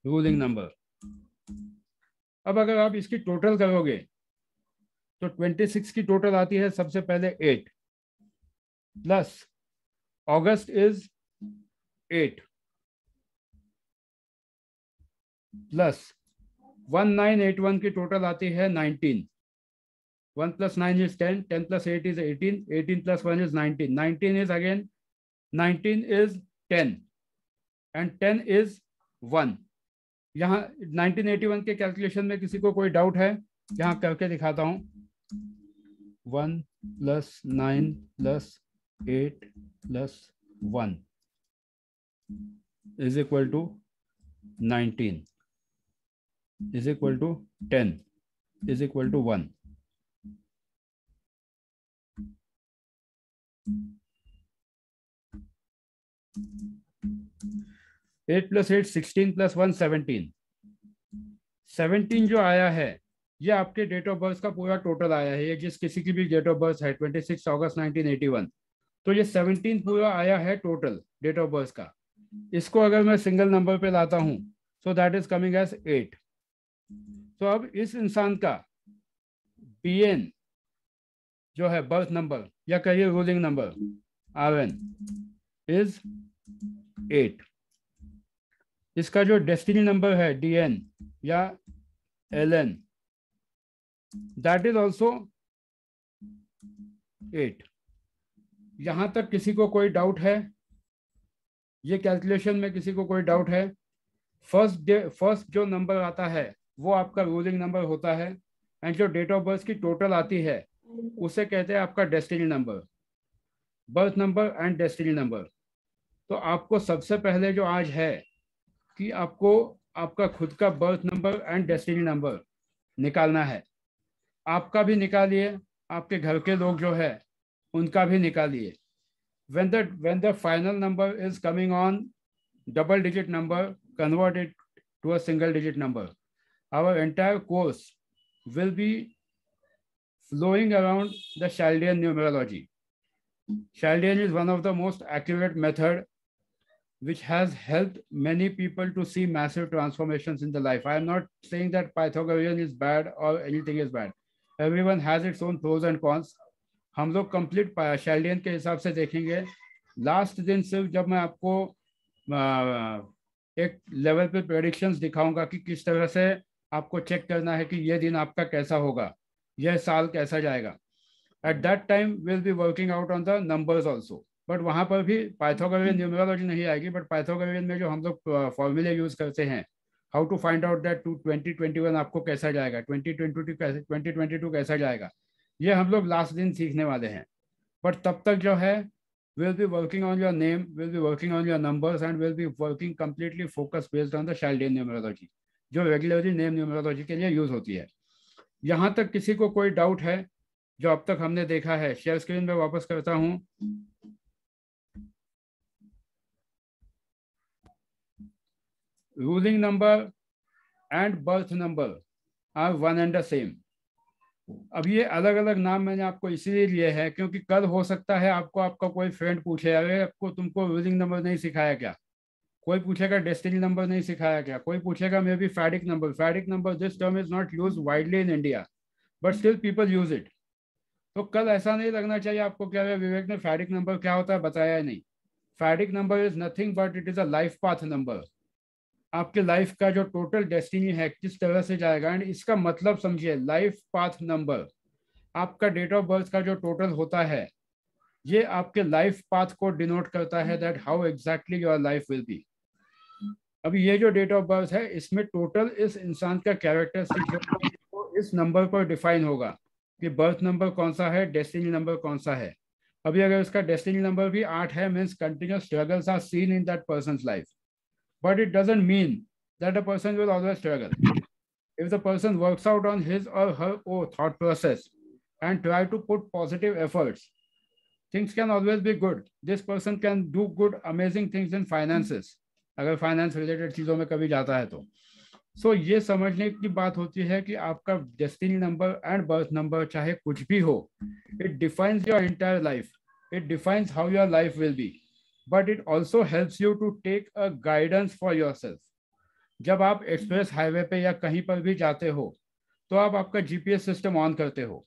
ruling number. अब अगर आप इसकी टोटल करोगे तो 26 की टोटल आती है सबसे पहले 8 प्लस अगस्त इज 8 प्लस 1981 की टोटल आती है 19। 1 plus 9 is 10, 10 plus 8 is 18, 18 plus 1 is 19, 19 is again 19 is 10 and 10 is 1। यहाँ 1981 के कैलकुलेशन में किसी को कोई डाउट है? यहाँ करके दिखाता हूँ। 1 plus 9 plus 8 plus 1 is equal to 19 is equal to 10 is equal to 1। 8 plus 8 16 plus 1 17। 17 जो आया है ये आपके डेट ऑफ बर्थ का पूरा टोटल आया है। ये जिस किसी की भी डेट ऑफ बर्थ है 26 अगस्त 1981, तो ये 17 पूरा आया है टोटल डेट ऑफ बर्थ का। इसको अगर मैं सिंगल नंबर पे लाता हूं so that is coming as 8। तो अब इस इंसान का BN जो है बर्थ नंबर या कहिए रूलिंग नंबर RN इज 8। इसका जो डेस्टिनी नंबर है DN या LN दैट इज ऑल्सो 8। यहां तक किसी को कोई डाउट है? ये कैलकुलेशन में किसी को कोई डाउट है? फर्स्ट जो नंबर आता है वो आपका रूलिंग नंबर होता है एंड जो डेट ऑफ बर्थ की टोटल आती है उसे कहते हैं आपका destiny number, birth number and destiny number. तो आपको सबसे पहले जो आज है कि आपको आपका खुद का birth number and destiny number निकालना है। आपका भी निकालिए, आपके घर के लोग जो है उनका भी निकालिए। when the final number is coming on double digit number, convert it to a single digit number. Our entire course will be flowing around the Chaldean numerology. Chaldean is one of the most accurate method which has helped many people to see massive transformations in the life. I am not saying that Pythagorean is bad or anything is bad. Everyone has its own pros and cons. हम लोग complete शैल्डियन के हिसाब से देखेंगे। Last दिन सिर्फ जब मैं आपको एक लेवल पे प्रेडिक्शंस दिखाऊंगा कि किस तरह से आपको चेक करना है कि ये दिन आपका कैसा होगा, यह साल कैसा जाएगा। Eight that time will be working out on the numbers also, but वहाँ पर भी पाइथागोरियन न्यूमेरोलॉजी नहीं आएगी। बट पाइथागोरियन में जो हम लोग फॉर्मूले यूज करते हैं, how to find out that 2021 आपको कैसा जाएगा, 2022 कैसा जाएगा, ये हम लोग लास्ट दिन सीखने वाले हैं। बट तब तक जो है will be working on your name, will be working on your numbers, and will be working completely focused based on the Chaldean numerology, जो रेगुलरली नेम न्यूमरोलॉजी के लिए यूज होती है। यहाँ तक किसी को कोई डाउट है जो अब तक हमने देखा है? शेयर स्क्रीन पे वापस करता हूँ। Ruling number and birth number are one and the same. अब ये अलग अलग नाम मैंने आपको इसीलिए लिए हैं क्योंकि कल हो सकता है आपको आपका कोई फ्रेंड पूछे, अरे आपको तुमको रूलिंग नंबर नहीं सिखाया क्या? कोई पूछेगा डेस्टिनी नंबर नहीं सिखाया क्या? कोई पूछेगा may be fadic number. Fadic number, this term is not use widely in India but still people use it. तो कल ऐसा नहीं लगना चाहिए आपको क्या विवेक ने फैडिक नंबर क्या होता है बताया ही नहीं। फैडिक number is nothing but it is a life path number. आपके लाइफ का जो टोटल डेस्टिनी है किस तरह से जाएगा, एंड इसका मतलब समझिए, लाइफ पाथ नंबर आपका डेट ऑफ बर्थ का जो टोटल होता है, ये आपके लाइफ पाथ को डिनोट करता है that how exactly your life will B. अभी ये जो डेट ऑफ बर्थ है इसमें टोटल इस इंसान का कैरेक्टरिस्टिक तो इस नंबर पर डिफाइन होगा कि बर्थ नंबर कौन सा है, डेस्टिनी नंबर कौन सा है। अभी अगर इसका डेस्टिनी नंबर भी 8 है, means continuous struggles are seen in that person's life, but it doesn't mean that a person will always struggle. If the person works out on his or her own thought process and try to put positive efforts, things can always be good. This person can do good, amazing things in finances. अगर finance related चीज़ों में कभी जाता है तो ये समझने की बात होती है कि आपका destiny number and birth number चाहे कुछ भी हो, it defines your entire life, it defines how your life will be, but it also helps you to take a guidance for yourself. जब आप एक्सप्रेस हाईवे पे या कहीं पर भी जाते हो तो आप आपका जीपीएस सिस्टम ऑन करते हो।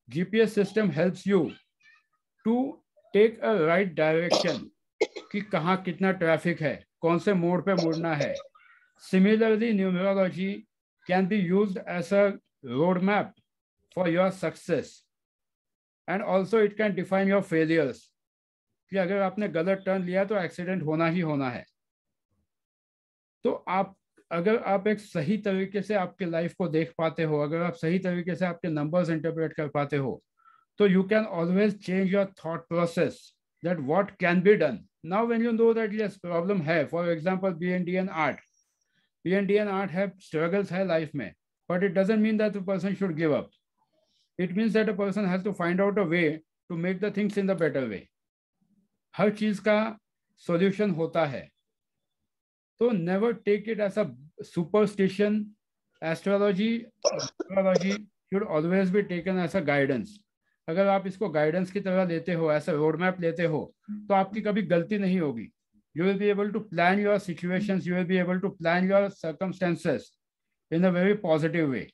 GPS system helps you to take a right direction कि कहाँ कितना ट्रैफिक है, कौन से मोड़ पे मुड़ना है। Similarly numerology can be used as a road map for your success and also it can define your failures कि अगर आपने गलत टर्न लिया तो एक्सीडेंट होना ही होना है। तो अगर आप एक सही तरीके से आपके लाइफ को देख पाते हो, अगर आप सही तरीके से आपके नंबर्स इंटरप्रेट कर पाते हो, तो you can always change your thought process that what can be done. Now when you know that yes problem है, फॉर एग्जांपल बीएनडीएन आर्ट है, स्ट्रगल्स है लाइफ में, but it doesn't mean that the person should give up. It means that a person has to find out a way to make the things in the better way. हर चीज का solution होता है, तो never take it as a superstition. Astrology should always be taken as a guidance. अगर आप इसको guidance की तरह लेते हो, ऐसा रोड मैप लेते हो, तो आपकी कभी गलती नहीं होगी। You will be able to plan your situations, you will be able to plan your circumstances in a very positive way.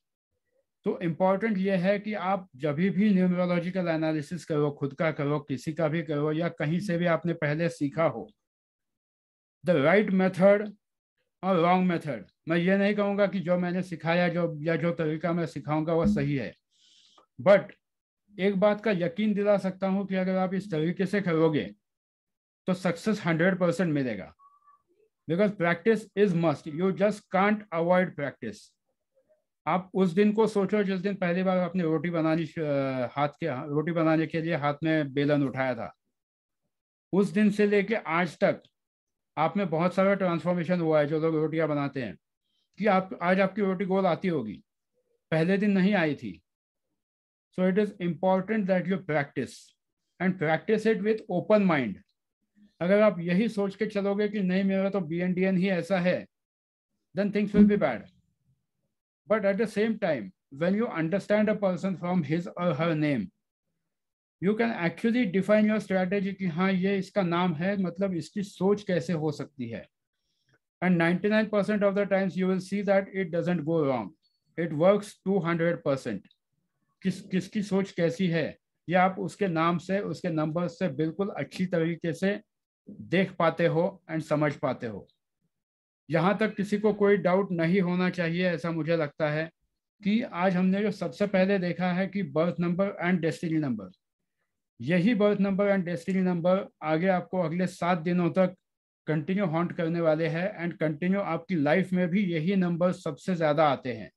तो इम्पॉर्टेंट ये है कि आप जब भी न्यूमरोलॉजिकल एनालिसिस करो, खुद का करो, किसी का भी करो, या कहीं से भी आपने पहले सीखा हो, द राइट मेथड और रॉन्ग मेथड, मैं ये नहीं कहूँगा कि जो मैंने सिखाया जो तरीका मैं सिखाऊंगा वो सही है, बट एक बात का यकीन दिला सकता हूँ कि अगर आप इस तरीके से करोगे तो सक्सेस 100% मिलेगा। Because practice is must, you just can't avoid practice. आप उस दिन को सोचो जिस दिन पहली बार आपने रोटी बनाने के लिए हाथ में बेलन उठाया था। उस दिन से लेके आज तक आप में बहुत सारा ट्रांसफॉर्मेशन हुआ है। जो लोग रोटियां बनाते हैं कि आप आज आपकी रोटी गोल आती होगी, पहले दिन नहीं आई थी। सो it is important that you practice and practice it with open mind. अगर आप यही सोच के चलोगे कि नहीं मेरा तो बीएनडीएन ही ऐसा है, then things will be bad. But at the same time when you understand a person from his or her name, you can actually define your strategy कि हाँ ये इसका नाम है, मतलब इसकी सोच कैसे हो सकती है। And 99% of the times you will see that it doesn't go wrong. It works 200%. किसकी सोच कैसी है ये आप उसके नाम से, उसके नंबर से बिल्कुल अच्छी तरीके से देख पाते हो एंड समझ पाते हो। यहाँ तक किसी को कोई डाउट नहीं होना चाहिए, ऐसा मुझे लगता है कि आज हमने जो सबसे पहले देखा है कि birth number and destiny number, यही birth number and destiny number आगे आपको अगले 7 दिनों तक कंटिन्यू हॉन्ट करने वाले हैं एंड कंटिन्यू आपकी लाइफ में भी यही नंबर सबसे ज्यादा आते हैं।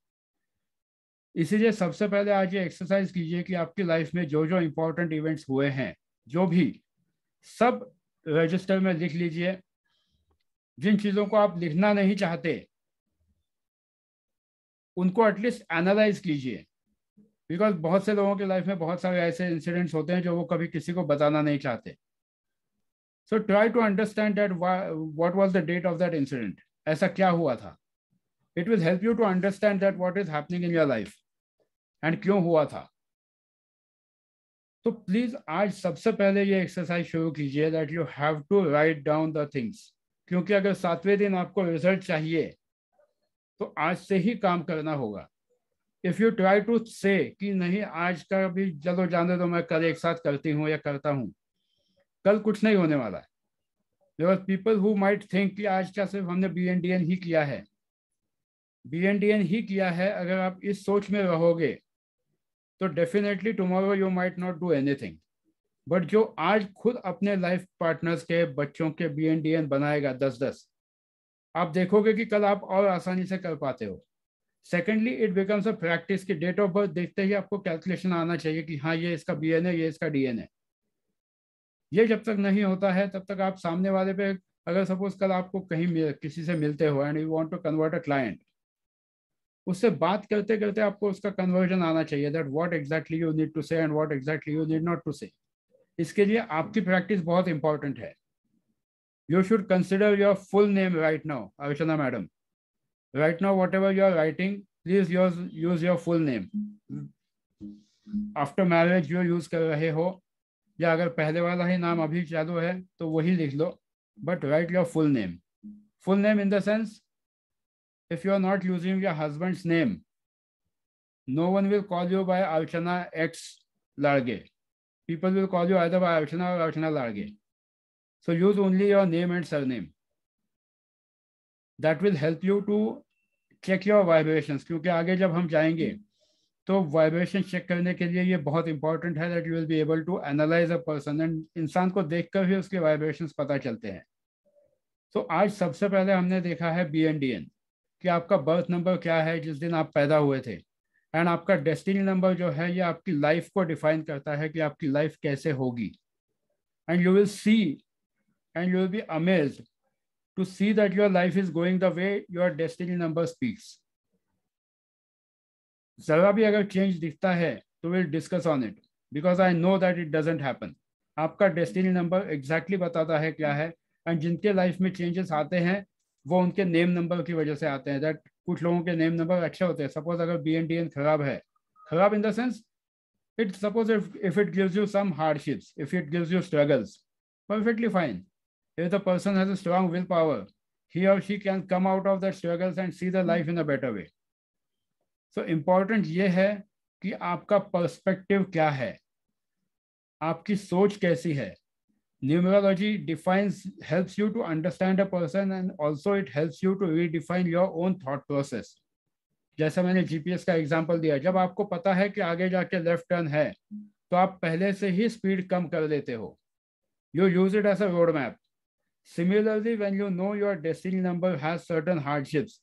इसीलिए सबसे पहले आज ये एक्सरसाइज कीजिए कि आपकी लाइफ में जो जो इंपॉर्टेंट इवेंट्स हुए हैं, जो भी सब रजिस्टर में लिख लीजिए। जिन चीज़ों को आप लिखना नहीं चाहते उनको एटलीस्ट एनालाइज कीजिए, बिकॉज बहुत से लोगों की लाइफ में बहुत सारे ऐसे इंसिडेंट्स होते हैं जो वो कभी किसी को बताना नहीं चाहते। So try to understand that what was the date of that incident, ऐसा क्या हुआ था। It will help you to understand that what is happening in your life and क्यों हुआ था। तो प्लीज आज सबसे पहले ये एक्सरसाइज शुरू कीजिए that you have to write down the things, क्योंकि अगर 7वें दिन आपको रिजल्ट चाहिए तो आज से ही काम करना होगा। इफ यू ट्राई टू से कि नहीं आज का भी चलो जाने दो, मैं कल एक साथ करती हूँ या करता हूँ, कल कुछ नहीं होने वाला है। There are people who might think कि आज का सिर्फ हमने BNDN ही किया है। BNDN ही किया है, अगर आप इस सोच में रहोगे तो definitely tomorrow you might not do anything. But जो आज खुद अपने लाइफ पार्टनर्स के बच्चों के BNDN बनाएगा 10-10, आप देखोगे कि कल आप और आसानी से कर पाते हो। Secondly it becomes a practice की डेट ऑफ बर्थ देखते ही आपको कैलकुलेशन आना चाहिए कि हाँ ये इसका BN है, ये इसका DN है। ये जब तक नहीं होता है तब तक आप सामने वाले पे, अगर सपोज कल आपको कहीं किसी से मिलते हो and you want to convert a client, उससे बात करते करते आपको उसका कन्वर्जन आना चाहिए that what exactly you need to say and what exactly you need not to say. इसके लिए आपकी प्रैक्टिस बहुत इंपॉर्टेंट है। You should consider your full name right now, Archana madam. Right now whatever you are writing, please use your full name. After marriage जो use कर रहे हो, या अगर पहले वाला ही नाम अभी चालू है तो वही लिख लो, but write your full name. Full name in the sense, if you are not using your husband's name, no one will call you by Archana X Large. People will call you either by Archana or Archana Large. So use only your name and surname. That will help you to check your vibrations, क्योंकि आगे जब हम जाएंगे तो vibration check करने के लिए ये बहुत इंपॉर्टेंट है that you will be able to analyse a person, and इंसान को देखकर भी उसके वाइब्रेशंस पता चलते हैं। तो आज सबसे पहले हमने देखा है BNDN, कि आपका बर्थ नंबर क्या है जिस दिन आप पैदा हुए थे, एंड आपका डेस्टिनी नंबर जो है ये आपकी लाइफ को डिफाइन करता है कि आपकी लाइफ कैसे होगी। And you will see and you will be amazed to see that your life is going the way your destiny number speaks. जरा भी अगर चेंज दिखता है तो will discuss on it, because I know that it doesn't happen. आपका destiny number exactly बताता है क्या है, एंड जिनके लाइफ में चेंजेस आते हैं वो उनके नेम नंबर की वजह से आते हैं। दैट कुछ लोगों के नेम नंबर अच्छे होते हैं। सपोज अगर BNDN खराब है, खराब इन the sense, it suppose if it gives you some hardships, if it gives you struggles, perfectly fine. If the person has a strong willpower, he or she can come out of the struggles and see the life in a better way. So important ये है कि आपका perspective क्या है, आपकी सोच कैसी है। Numerology defines, helps you to understand a person, and also it helps you to redefine your own thought process. जैसा मैंने GPS का एग्जांपल दिया, जब आपको पता है कि आगे जाके लेफ्ट टर्न है तो आप पहले से ही स्पीड कम कर लेते हो। You use it as a roadmap. Similarly, when you know your destiny number has certain hardships,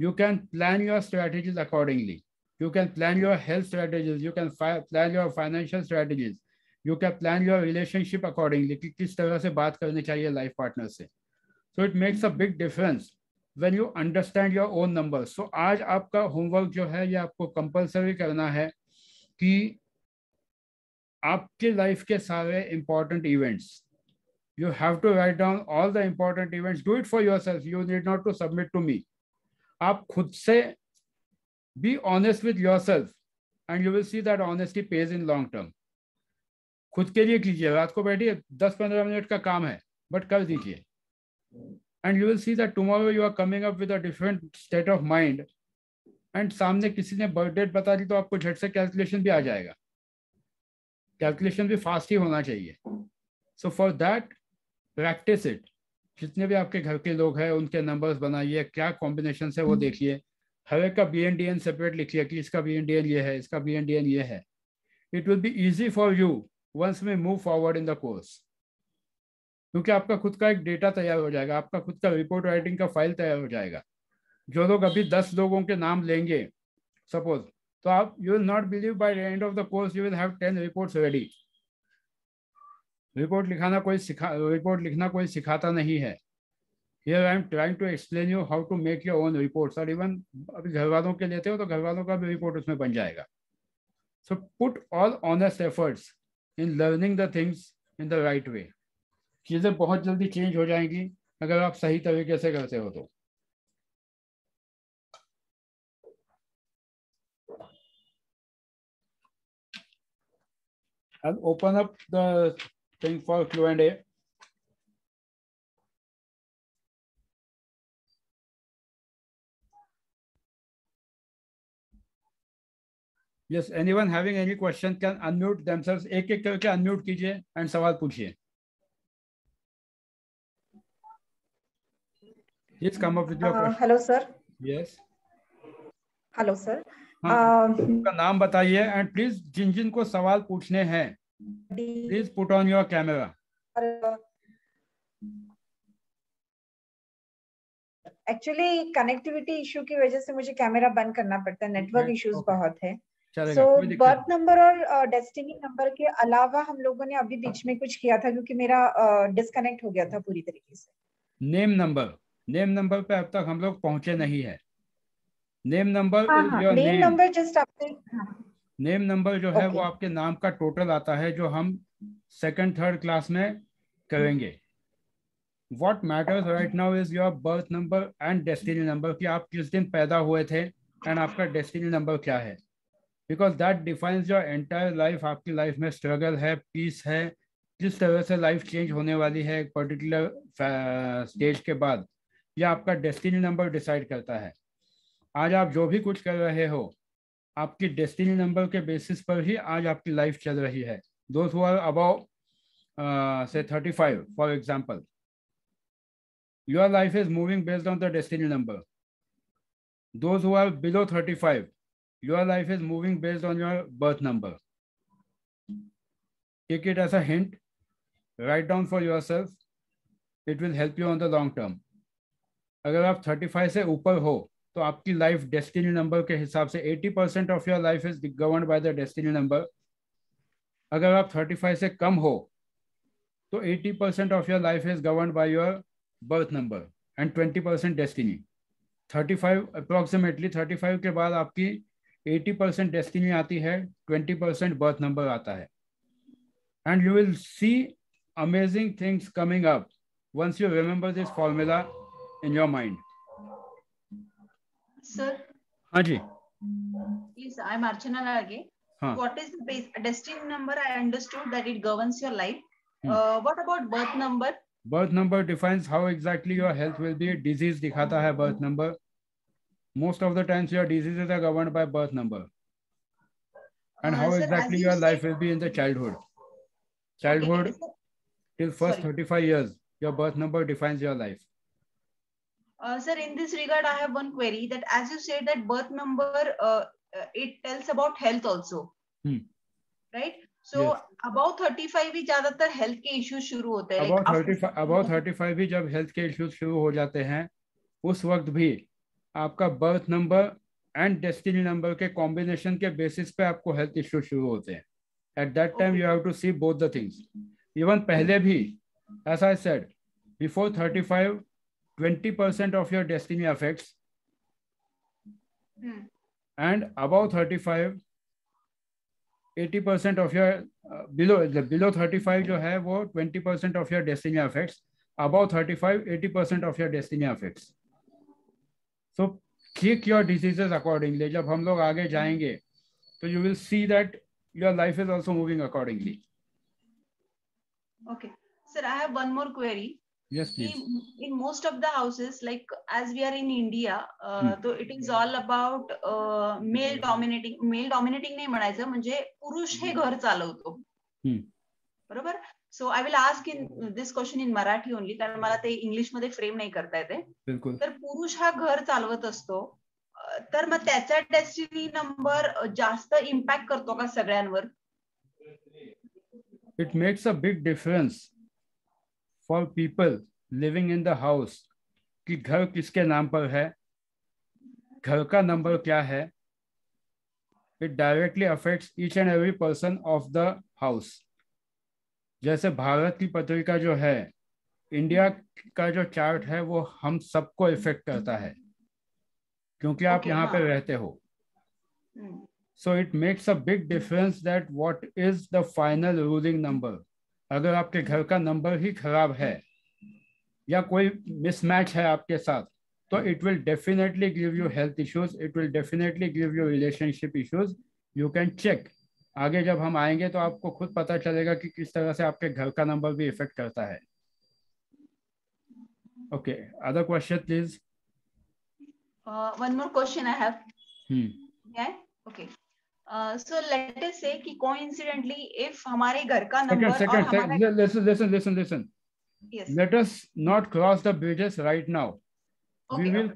you can plan your strategies accordingly. You can plan your health strategies. You can plan your financial strategies. You can plan your relationship accordingly कि किस तरह से बात करनी चाहिए life partner से। So it makes a big difference when you understand your own numbers. So आज आपका होमवर्क जो है ये आपको कंपलसरी करना है कि आपके लाइफ के सारे important events, you have to write down all the important events. Do it for yourself. You need not to submit to me. आप खुद से be honest with yourself and you will see that honesty pays in long term. खुद के लिए कीजिए, रात को बैठिए, 10-15 मिनट का काम है बट कर दीजिए, and you will see that tomorrow you are coming up with a different state of mind. And सामने किसी ने बर्थ डेट बता दी तो आपको झट से कैलकुलेशन भी आ जाएगा। कैलकुलेशन भी फास्ट ही होना चाहिए। So for that practice it. जितने भी आपके घर के लोग हैं उनके नंबर्स बनाइए, क्या कॉम्बिनेशन है वो देखिए। हर एक का BNDN सेपरेट लिखिए कि इसका BNDN ये है, इसका BNDN ये है। It will be easy for you once we move forward in the course, क्योंकि आपका खुद का एक डेटा तैयार हो जाएगा, आपका खुद का रिपोर्ट राइटिंग का फाइल तैयार हो जाएगा। जो लोग अभी 10 लोगों के नाम लेंगे सपोज, तो आप, you will not believe by the end of the course you will have 10 reports ready. Report लिखना कोई सिखाता नहीं है. Here I am trying to explain you how to make your own reports. और इवन अभी घर वालों के लेते हो तो घर वालों का भी रिपोर्ट उसमें बन जाएगा. So put all honest efforts in learning the things in the right way. चीज़ें बहुत जल्दी चेंज हो जाएंगी अगर आप सही तरीके से करते हो तो. I'll open up the thing for Q&A. Yes, anyone having any question can unmute themselves. एक एक करके unmute कीजिए and सवाल पूछिए. Please come up with your question. Hello sir. Yes. Hello sir. हाँ, आपका नाम बताइए and please जिन जिन को सवाल पूछने हैं please put on your camera. Actually connectivity issue की वजह से मुझे कैमरा बंद करना पड़ता है. नेटवर्क इश्यूज बहुत है. चलेगा, कोई दिक्कत बर्थ नंबर और डेस्टिनी नंबर के अलावा हम लोगों ने अभी बीच में कुछ किया था क्योंकि मेरा डिस्कनेक्ट हो गया था पूरी तरीके से. नेम नंबर पे अब तक हम लोग पहुंचे नहीं है. Name number is your name name. Number just आपने नेम नंबर जो है वो आपके नाम का टोटल आता है जो हम सेकंड थर्ड क्लास में करेंगे. What matters right now is your birth number and destiny number कि आप किस दिन पैदा हुए थे and आपका destiny number क्या है. Because that defines your entire life. आपकी लाइफ में स्ट्रगल है, पीस है, किस तरह से लाइफ चेंज होने वाली है एक पर्टिकुलर स्टेज के बाद, यह आपका डेस्टिनी नंबर डिसाइड करता है. आज आप जो भी कुछ कर रहे हो आपकी डेस्टिनी नंबर के बेसिस पर ही आज आपकी लाइफ चल रही है. Those who are above say 35 for example, your life is moving based on the destiny number. Those who are below 35, your life is moving based on your birth number. Take it as a hint, write down for yourself. It will help you on the long term. अगर आप 35 से ऊपर हो तो आपकी life destiny number के हिसाब से 80% of your life is governed by the destiny number. अगर आप 35 से कम हो तो 80% of your life is governed by your birth number and 20% destiny. 35 approximately 35 के बाद आपकी 80% डेस्टिनी आती है, 20% बर्थ नंबर आता है. And you will see amazing things coming up once you remember this formula in your mind. Sir. हाँ जी. Yes, I am Archana Lage. What is the base destiny number? I understood that it governs your life. What about birth number? Birth number defines how exactly your health will be. Disease दिखाता है birth number. Most of the times your diseases are governed by birth number. And how sir, exactly your life will be in the childhood. Childhood till first 35 years, your birth number defines your life. Sir, in this regard, I have one query that as you said that birth number, it tells about health also. Right? So yes. About 35 ही ज्यादातर health के issues शुरू होते हैं. About 35 भी जब health के issues शुरू हो जाते हैं उस वक्त भी आपका birth number and destiny number के कॉम्बिनेशन के बेसिस पे आपको हेल्थ इश्यूज शुरू होते हैं. At that time you have to see both the things. Even पहले भी as I said before 35 20% of your destiny affects and above 35 80% of your below 35 जो है वो 20% of your destiny affects. Above 35 80% of your destiny affects. So check your diseases accordingly. जब हम लोग आगे जाएंगे तो you will see that your life is also moving accordingly. Okay, sir, I have one more query. Yes, please. In most of the houses, like as we are in India, so it is all about male dominating. Male dominating नहीं म्हणायचं, म्हणजे पुरुष हे घर चालवतो. बरोबर. So I will ask in this question in Marathi only, कारण मला ते इंग्लिश मध्ये फ्रेम नाही करता येते. बिलकुल. तर पुरुष हा घर चालवत असतो, तर मग त्याचा डेस्टिनी नंबर जास्त इम्पॅक्ट करतो का सगळ्यांवर? It makes a big difference for people living in the house कि घर किसके नाम पर है, घर का नंबर क्या है. It directly affects each and every person of the house. जैसे भारत की पत्रिका जो है, इंडिया का जो चार्ट है वो हम सबको इफेक्ट करता है क्योंकि आप यहाँ पे रहते हो. So it makes a big difference that what is the final ruling number. अगर आपके घर का नंबर ही खराब है या कोई मिसमैच है आपके साथ, तो it will definitely give you health issues, it will definitely give you relationship issues. You can check. आगे जब हम आएंगे तो आपको खुद पता चलेगा कि किस तरह से आपके घर का नंबर भी इफेक्ट करता है. Okay, other question please. One more question I have. Yeah, okay. So let us say कि coincidentally if हमारे घर का number Listen. Yes. Let us not cross the bridges right now. Okay, we will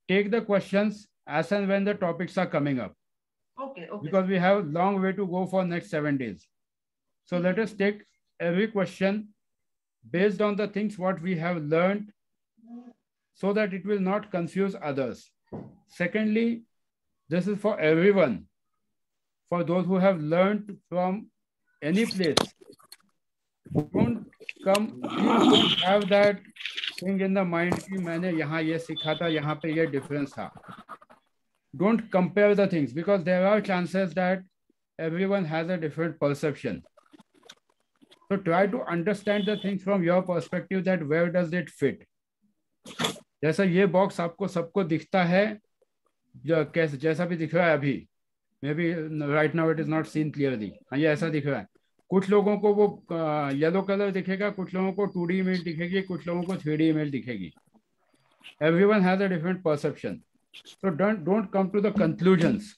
take the questions as and when the topics are coming up. Okay. Because we have a long way to go for next 7 days. So let us take every question based on the things what we have learned so that it will not confuse others. Secondly, this is for everyone. For those who have learned from any place, don't have that thing in the mind कि मैंने यहाँ ये सीखा था, यहाँ पे ये difference था. Don't compare the things because there are chances that everyone has a different perception. So try to understand the things from your perspective that where does it fit. जैसा ये बॉक्स आपको सबको दिखता है, कैसे जैसा भी दिख रहा है अभी, maybe right now it is not seen clearly. हाँ, ये ऐसा दिख रहा है. कुछ लोगों को वो येलो कलर दिखेगा, कुछ लोगों को 2D इमेज दिखेगी, कुछ लोगों को 3D इमेज दिखेगी. Everyone has a different perception. So don't come to the conclusions.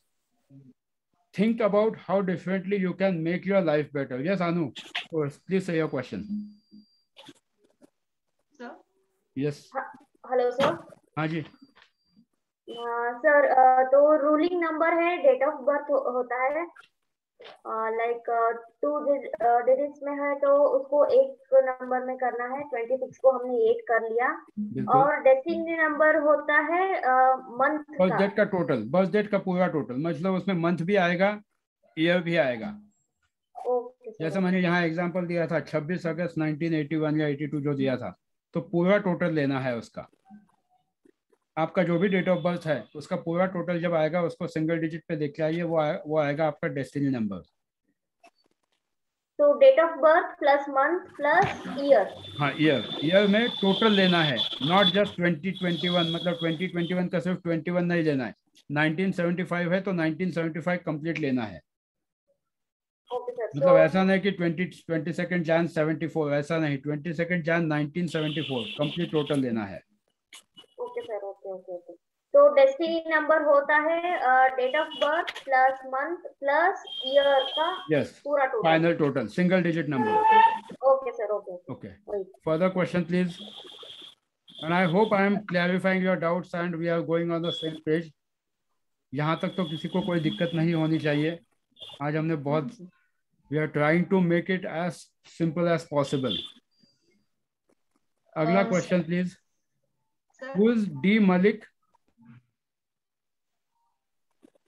Think about how differently you can make your life better. Yes, Anu, please say your question. Sir? Yes. Hello, sir. हाँ जी. Sir, तो ruling number है, date of birth होता है, like 2 digits में है तो उसको एक नंबर में करना है. 26 को हमने 8 कर लिया. और डेस्टिनी नंबर होता है मंथ का, बर्थ डेट का टोटल, बर्थ डेट का पूरा टोटल, मतलब उसमें मंथ भी आएगा, ईयर भी आएगा. ओके. जैसे मैंने यहाँ एग्जांपल दिया था 26 अगस्त 1981 या 82 जो दिया था, तो पूरा टोटल लेना है उसका. आपका जो भी डेट ऑफ बर्थ है उसका पूरा टोटल जब आएगा उसको सिंगल डिजिट पे देख के आइए, वो आएगा आपका डेस्टिनी नंबर. तो date of birth plus month plus year. हाँ, ईयर में टोटल लेना है, नॉट जस्ट 2021. मतलब 2021 का सिर्फ 21 नहीं लेना है. 1975 है तो 1975 कंप्लीट लेना है. मतलब ऐसा नहीं कि 22 जैन 74, ऐसा नहीं. 22 जैन 1974 कंप्लीट टोटल लेना है. Okay sir. ओके. तो डेस्टिनी नंबर होता है date of birth plus month plus year का पूरा total, final total, single digit number. Okay sir. Okay. Further question please. And I hope I am clarifying your doubts and we are going on the same page. यहाँ तक तो किसी को कोई दिक्कत नहीं होनी चाहिए. आज हमने बहुत, we are trying to make it as simple as possible. अगला question please. Who is D Malik?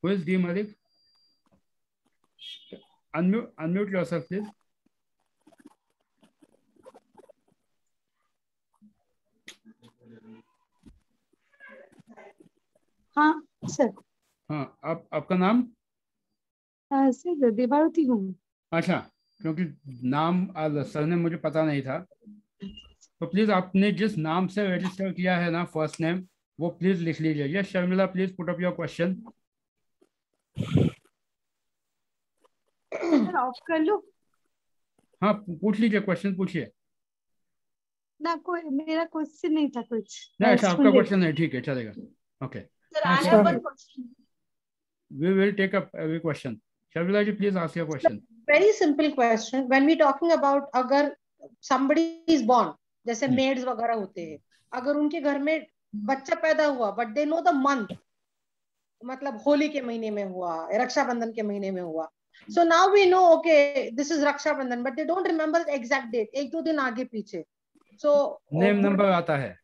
Who is D Malik? Unmute yourself, please. हाँ सर. हाँ, आपका नाम? सर देवावती हूँ. अच्छा, क्योंकि नाम सर ने मुझे पता नहीं था, तो प्लीज आपने जिस नाम से रजिस्टर किया है ना, फर्स्ट नेम, वो प्लीज लिख लीजिए. Yes Sharmila, please put up your question. Of कर लो. हाँ, पूछ लीजिए, क्वेश्चन पूछिए. ना, कोई मेरा क्वेश्चन नहीं था कुछ. नहीं, अच्छा आपका क्वेश्चन है, ठीक है, चलेगा. Okay. Sir I have one question. We will take up every question. Sharmila ji please ask your question. Very simple question. When we talking about, अगर somebody is born, जैसे मेड्स वगैरह होते हैं, अगर उनके घर में बच्चा पैदा हुआ but they know the month, मतलब होली के महीने में हुआ, रक्षाबंधन के महीने में हुआ, so now we know okay this is Rakshabandhan, but they don't remember the exact date, 1-2 दिन आगे पीछे. सो नेम नंबर आता है.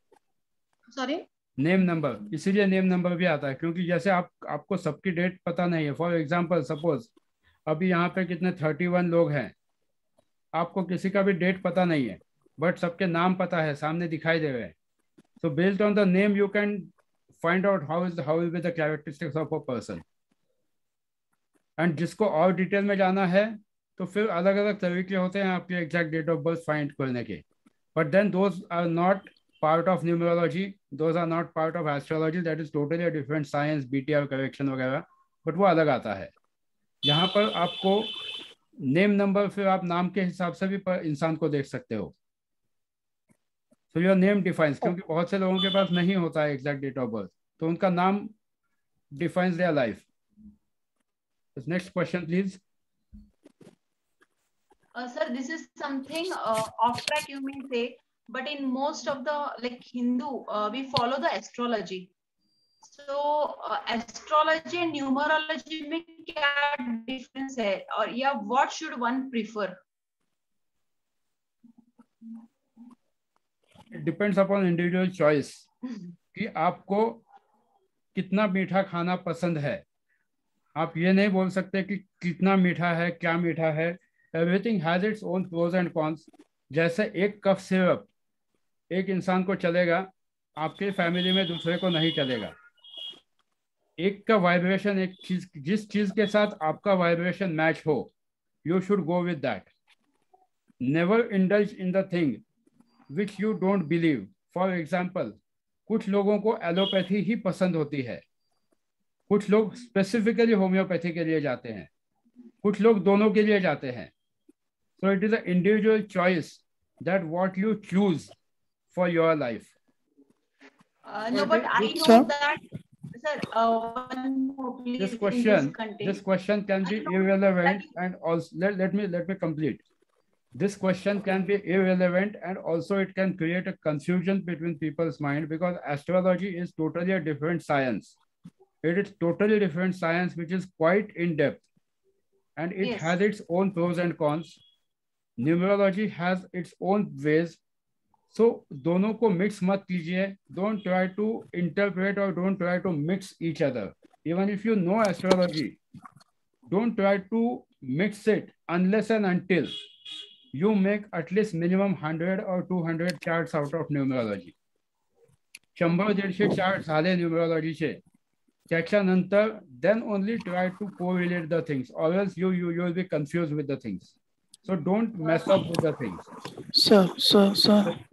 सॉरी, नेम नंबर, इसीलिए नेम नंबर भी आता है, क्योंकि जैसे आपको सबकी डेट पता नहीं है. फॉर एग्जांपल सपोज अभी यहाँ पे कितने 31 लोग हैं, आपको किसी का भी डेट पता नहीं है, बट सबके नाम पता है, सामने दिखाई दे रहे हैं. So based on the name, you can find out how will be the characteristics of a person. And जिसको और डिटेल में जाना है तो फिर अलग अलग तरीके होते हैं आपके exact date of birth find करने के. But then those are not part of numerology, those are not part of astrology. That is totally a different science, BTR correction वगैरह. But वो अलग आता है. यहाँ पर आपको नेम नंबर, फिर आप नाम के हिसाब से भी इंसान को देख सकते हो. So your name defines, क्योंकि बहुत से लोगों के पास नहीं होता है एग्जैक्ट डेट ऑफ बर्थ, तो उनका नाम defines their life. Next question please. Sir, this is something off track you may say, but in most of the like Hindu, we follow the astrology. So astrology and numerology में क्या difference है, और या what should one prefer? It depends upon individual choice कि आपको कितना मीठा खाना पसंद है. आप ये नहीं बोल सकते कि कितना मीठा है, क्या मीठा है. Everything has its own pros and cons. जैसे एक कप सिरप एक इंसान को चलेगा, आपके फैमिली में दूसरे को नहीं चलेगा. एक का वाइब्रेशन, एक चीज, जिस चीज के साथ आपका वाइब्रेशन मैच हो, you should go with that. Never indulge in the thing which you don't believe. For example, कुछ लोगों को एलोपैथी ही पसंद होती है, कुछ लोग स्पेसिफिकली होम्योपैथी के लिए जाते हैं, कुछ लोग दोनों के लिए जाते हैं. So it is an individual choice that what you choose for your life. No, but I know that, sir. One more, please. This question can be irrelevant, and also let me complete. This question can be irrelevant, and also it can create a confusion between people's mind, because astrology is totally a different science. It is totally different science which is quite in depth, and it has its own pros and cons. Numerology has its own ways. So दोनों को mix मत कीजिए. Don't try to interpret or don't try to mix each other. Even if you know astrology, don't try to mix it unless and until you make at least minimum 100 or 200 charts out of numerology. 100-150 charts झाले numerologyचे, त्याच्यानंतर then only try to correlate the things, or else you will be confused with the things. So don't mess up with the things. Sir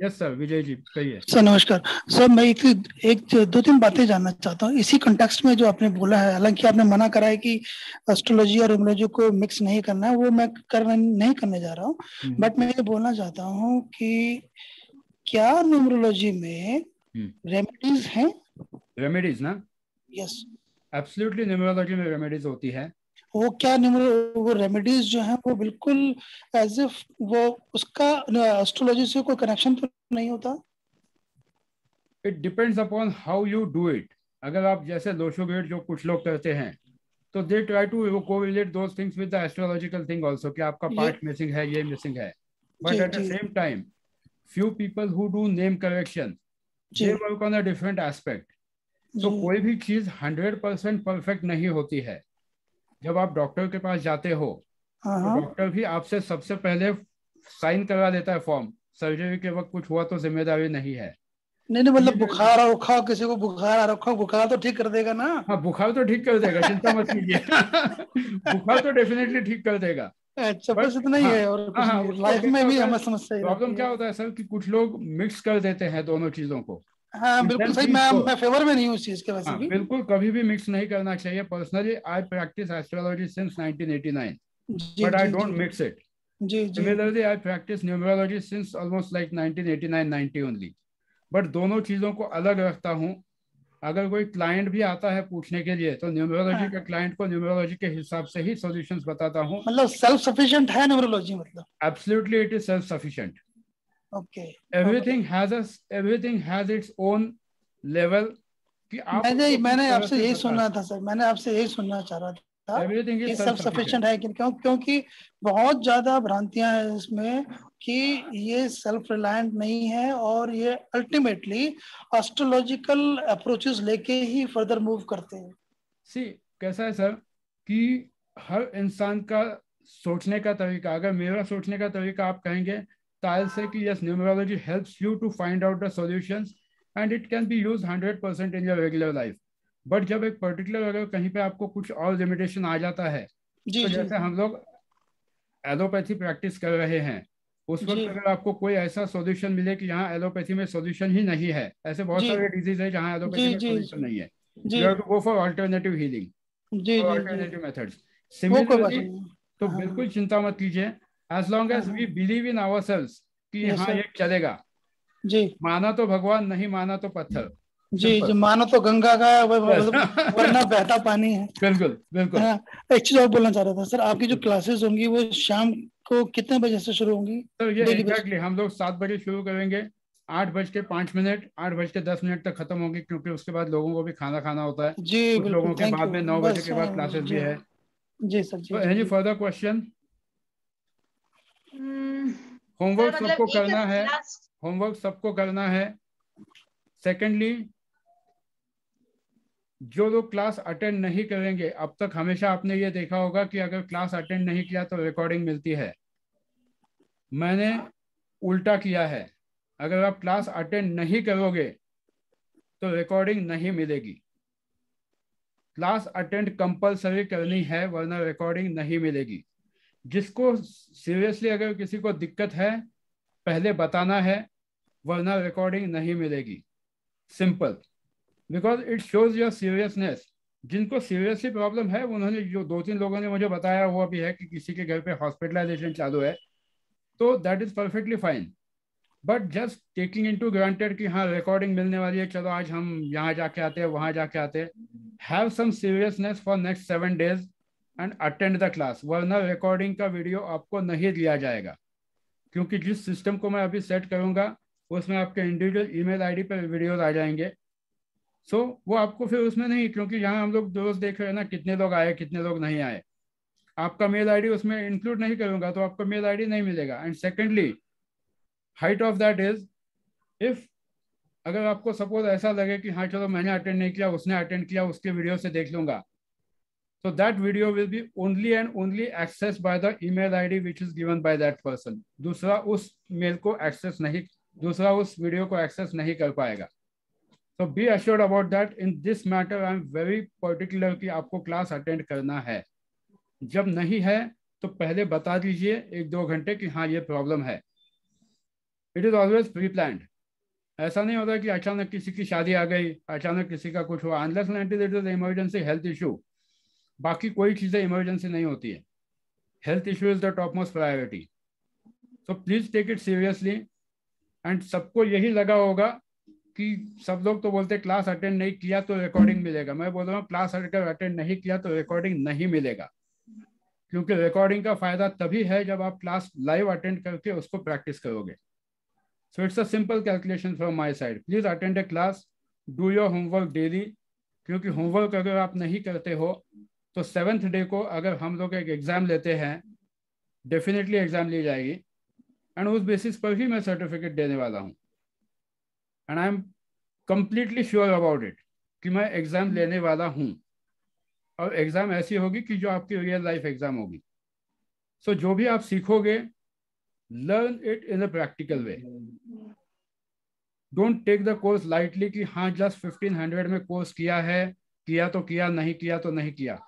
Yes sir, Vijay ji कहिए. Sir नमस्कार sir. मैं एक दो तीन बातें जानना चाहता हूँ इसी कंटेक्स्ट में जो आपने बोला है. हालांकि आपने मना करा है कि एस्ट्रोलॉजी और न्यूमरोलॉजी को मिक्स नहीं करना है, वो मैं नहीं करने जा रहा हूँ. बट मैं ये बोलना चाहता हूँ कि क्या न्यूमरोलॉजी में रेमेडीज हैं? रेमेडीज ना? यस, एब्सोल्युटली न्यूमरोलॉजी में रेमेडीज होती है. वो क्या वो रेमेडीज जो है वो बिल्कुल एज इफ वो उसका एस्ट्रोलॉजी से कोई कनेक्शन तो नहीं होता? It depends upon how you do it. अगर आप जैसे लोशोगेट जो कुछ लोग करते हैं, तो they try to correlate those things with the astrological thing also, कि आपका पार्ट मिसिंग है, ये मिसिंग है. But at the same time few people who do name correction, they work on a different aspect. So कोई भी चीज 100% perfect नहीं होती है. जब आप डॉक्टर के पास जाते हो, तो डॉक्टर भी आपसे सबसे पहले साइन करवा देता है फॉर्म. सर्जरी के वक्त कुछ हुआ तो जिम्मेदारी नहीं है. नहीं मतलब बुखार आ रखा, किसी को बुखार आ रखा, बुखार तो ठीक कर देगा ना? हाँ, बुखार तो ठीक कर देगा, चिंता मत कीजिए. बुखार तो डेफिनेटली ठीक कर देगा. अच्छा, बस इतना ही है. और लाइफ में भी हमें समस्या है. प्रॉब्लम क्या होता है सर कि कुछ लोग मिक्स कर देते हैं दोनों चीजों को. हाँ बिल्कुल सही. मैं फेवर में नहीं हूँ इस चीज के. वैसे भी बिल्कुल कभी भी मिक्स नहीं करना चाहिए. Personally I practice astrology since 1989, but I don't mix it. Similarly I practice numerology since almost like 1989-90 only. But दोनों चीजों को अलग रखता हूँ. अगर कोई क्लाइंट भी आता है पूछने के लिए, तो न्यूमरोलॉजी के क्लाइंट को न्यूमरोलॉजी के हिसाब से ही सॉल्यूशंस बताता हूँ. मतलब सेल्फ सफिशिएंट है न्यूमरोलॉजी? मतलब absolutely it is self sufficient. Okay. Everything has its own level. कि आप मैंने आपसे यही सुनना था सर. मैंने आपसे यही सुनना चाह रहा था. Everything is सेल्फ सफिशिएंट है क्योंकि बहुत ज्यादा भ्रांतियां हैं इसमें कि ये सेल्फ रिलायंट नहीं है, और ये अल्टीमेटली एस्ट्रोलॉजिकल अप्रोचेस लेके ही फर्दर मूव करते हैं. कैसा है सर कि हर इंसान का सोचने का तरीका, अगर मेरा सोचने का तरीका आप कहेंगे तो आई विल से कि yes, numerology helps you to find out the solutions and it can be used 100% in your regular life. But जब एक पर्टिकुलर अगर कहीं पे आपको कुछ और लिमिटेशन आ जाता है, जी तो जी जैसे हम लोग एलोपैथी प्रैक्टिस कर रहे हैं, उस वक्त जी अगर आपको कोई ऐसा सॉल्यूशन मिले कि यहाँ एलोपैथी में सॉल्यूशन ही नहीं है, ऐसे बहुत जी सारे डिजीज है जहाँ एलोपैथी जी में जी सॉल्यूशन नहीं है, जी you have to go for alternative healing, जी फॉर जी जी अल्टरनेटिव मेथड्स। वो कोई बात सिमिलरली नहीं। तो हाँ बिल्कुल चिंता मत कीजिए, as long as we believe in ourselves कि यस हाँ सर। ये चलेगा। जी माना तो भगवान, नहीं माना तो पत्थर, जी जी, सिंपल। मानो तो गंगा का है, वरना बहता पानी है। बिल्कुल बिल्कुल। हाँ, एक चीज और बोलना चाह रहा था सर, आपकी जो क्लासेस होंगी वो शाम को कितने बजे से शुरू होंगी? तो ये डेली एग्जैक्टली हम लोग 7 बजे शुरू करेंगे, 8:05, 8:10 तक खत्म होगी, क्योंकि उसके बाद लोगों को भी खाना खाना होता है, जी कुछ बिल्कुल, लोगों के थैंक बाद यू। में 9 बजे बस के बाद क्लासेस भी जी है। जी सर, जी तो जी एनी जी। Further question? सर होमवर्क मतलब सबको एक करना है, क्लास, होमवर्क सबको करना है। सेकेंडली, जो लोग क्लास अटेंड नहीं करेंगे, अब तक हमेशा आपने ये देखा होगा कि अगर क्लास अटेंड नहीं किया तो रिकॉर्डिंग मिलती है। मैंने उल्टा किया है, अगर आप क्लास अटेंड नहीं करोगे तो रिकॉर्डिंग नहीं मिलेगी। क्लास अटेंड कंपलसरी करनी है, वरना रिकॉर्डिंग नहीं मिलेगी। जिसको सीरियसली अगर किसी को दिक्कत है, पहले बताना है, वरना रिकॉर्डिंग नहीं मिलेगी। Simple, because it shows your seriousness. जिनको सीरियसली प्रॉब्लम है, उन्होंने, जो 2-3 लोगों ने मुझे बताया हुआ भी है कि किसी के घर पे हॉस्पिटलाइजेशन चालू है, तो that is perfectly fine. But just taking in to granted कि हाँ रिकॉर्डिंग मिलने वाली है, चलो आज हम यहाँ जाके आते हैं, वहां जाके आते हैं, have some seriousness for next 7 days and attend the class, वरना रिकॉर्डिंग का वीडियो आपको नहीं दिया जाएगा। क्योंकि जिस सिस्टम को मैं अभी सेट करूंगा, उसमें आपके इंडिविजुअल ईमेल आईडी पर वीडियोज आ जाएंगे। सो वो आपको फिर उसमें नहीं, क्योंकि यहाँ हम लोग रोज देख रहे हैं ना कितने लोग आए कितने लोग नहीं आए, आपका मेल आईडी उसमें इंक्लूड नहीं करूंगा तो आपका मेल आईडी नहीं मिलेगा। And secondly, height of that is, if अगर आपको सपोज ऐसा लगे कि हाँ चलो मैंने अटेंड नहीं किया, उसने अटेंड किया, उसके वीडियो से देख लूंगा, तो that video will be only and only access by the email ID which is given by that person. दूसरा उस मेल को एक्सेस नहीं, दूसरा उस वीडियो को एक्सेस नहीं कर पाएगा। तो B assured about that. In this matter I am very particular कि आपको क्लास अटेंड करना है। जब नहीं है तो पहले बता दीजिए 1-2 घंटे कि हाँ ये प्रॉब्लम है। It is always pre planned. ऐसा नहीं होता कि अचानक किसी की शादी आ गई, अचानक किसी का कुछ हुआ, unless and until it is emergency health issue. बाकी कोई चीजें इमरजेंसी नहीं होती है, health issue is the top most priority. So please take it seriously. And सबको यही लगा होगा कि सब लोग तो बोलते क्लास अटेंड नहीं किया तो रिकॉर्डिंग मिलेगा। मैं बोल रहा हूँ क्लास अगर अटेंड नहीं किया तो रिकॉर्डिंग नहीं मिलेगा, क्योंकि रिकॉर्डिंग का फायदा तभी है जब आप क्लास लाइव अटेंड करके उसको प्रैक्टिस करोगे। So it's a simple calculation from my side. Please attend A class, do your homework daily, क्योंकि होमवर्क अगर आप नहीं करते हो तो 7th डे को अगर हम लोग एक एग्जाम लेते हैं, डेफिनेटली एग्जाम ली जाएगी, एंड उस बेसिस पर ही मैं सर्टिफिकेट देने वाला हूँ। And I am completely sure about it कि मैं एग्जाम लेने वाला हूँ, और एग्जाम ऐसी होगी कि जो आपकी रियल लाइफ एग्जाम होगी। सो जो भी आप सीखोगे, learn it in a practical way. Don't take the course lightly कि हाँ जस्ट 1500 में कोर्स किया है, किया तो किया, नहीं किया तो नहीं किया।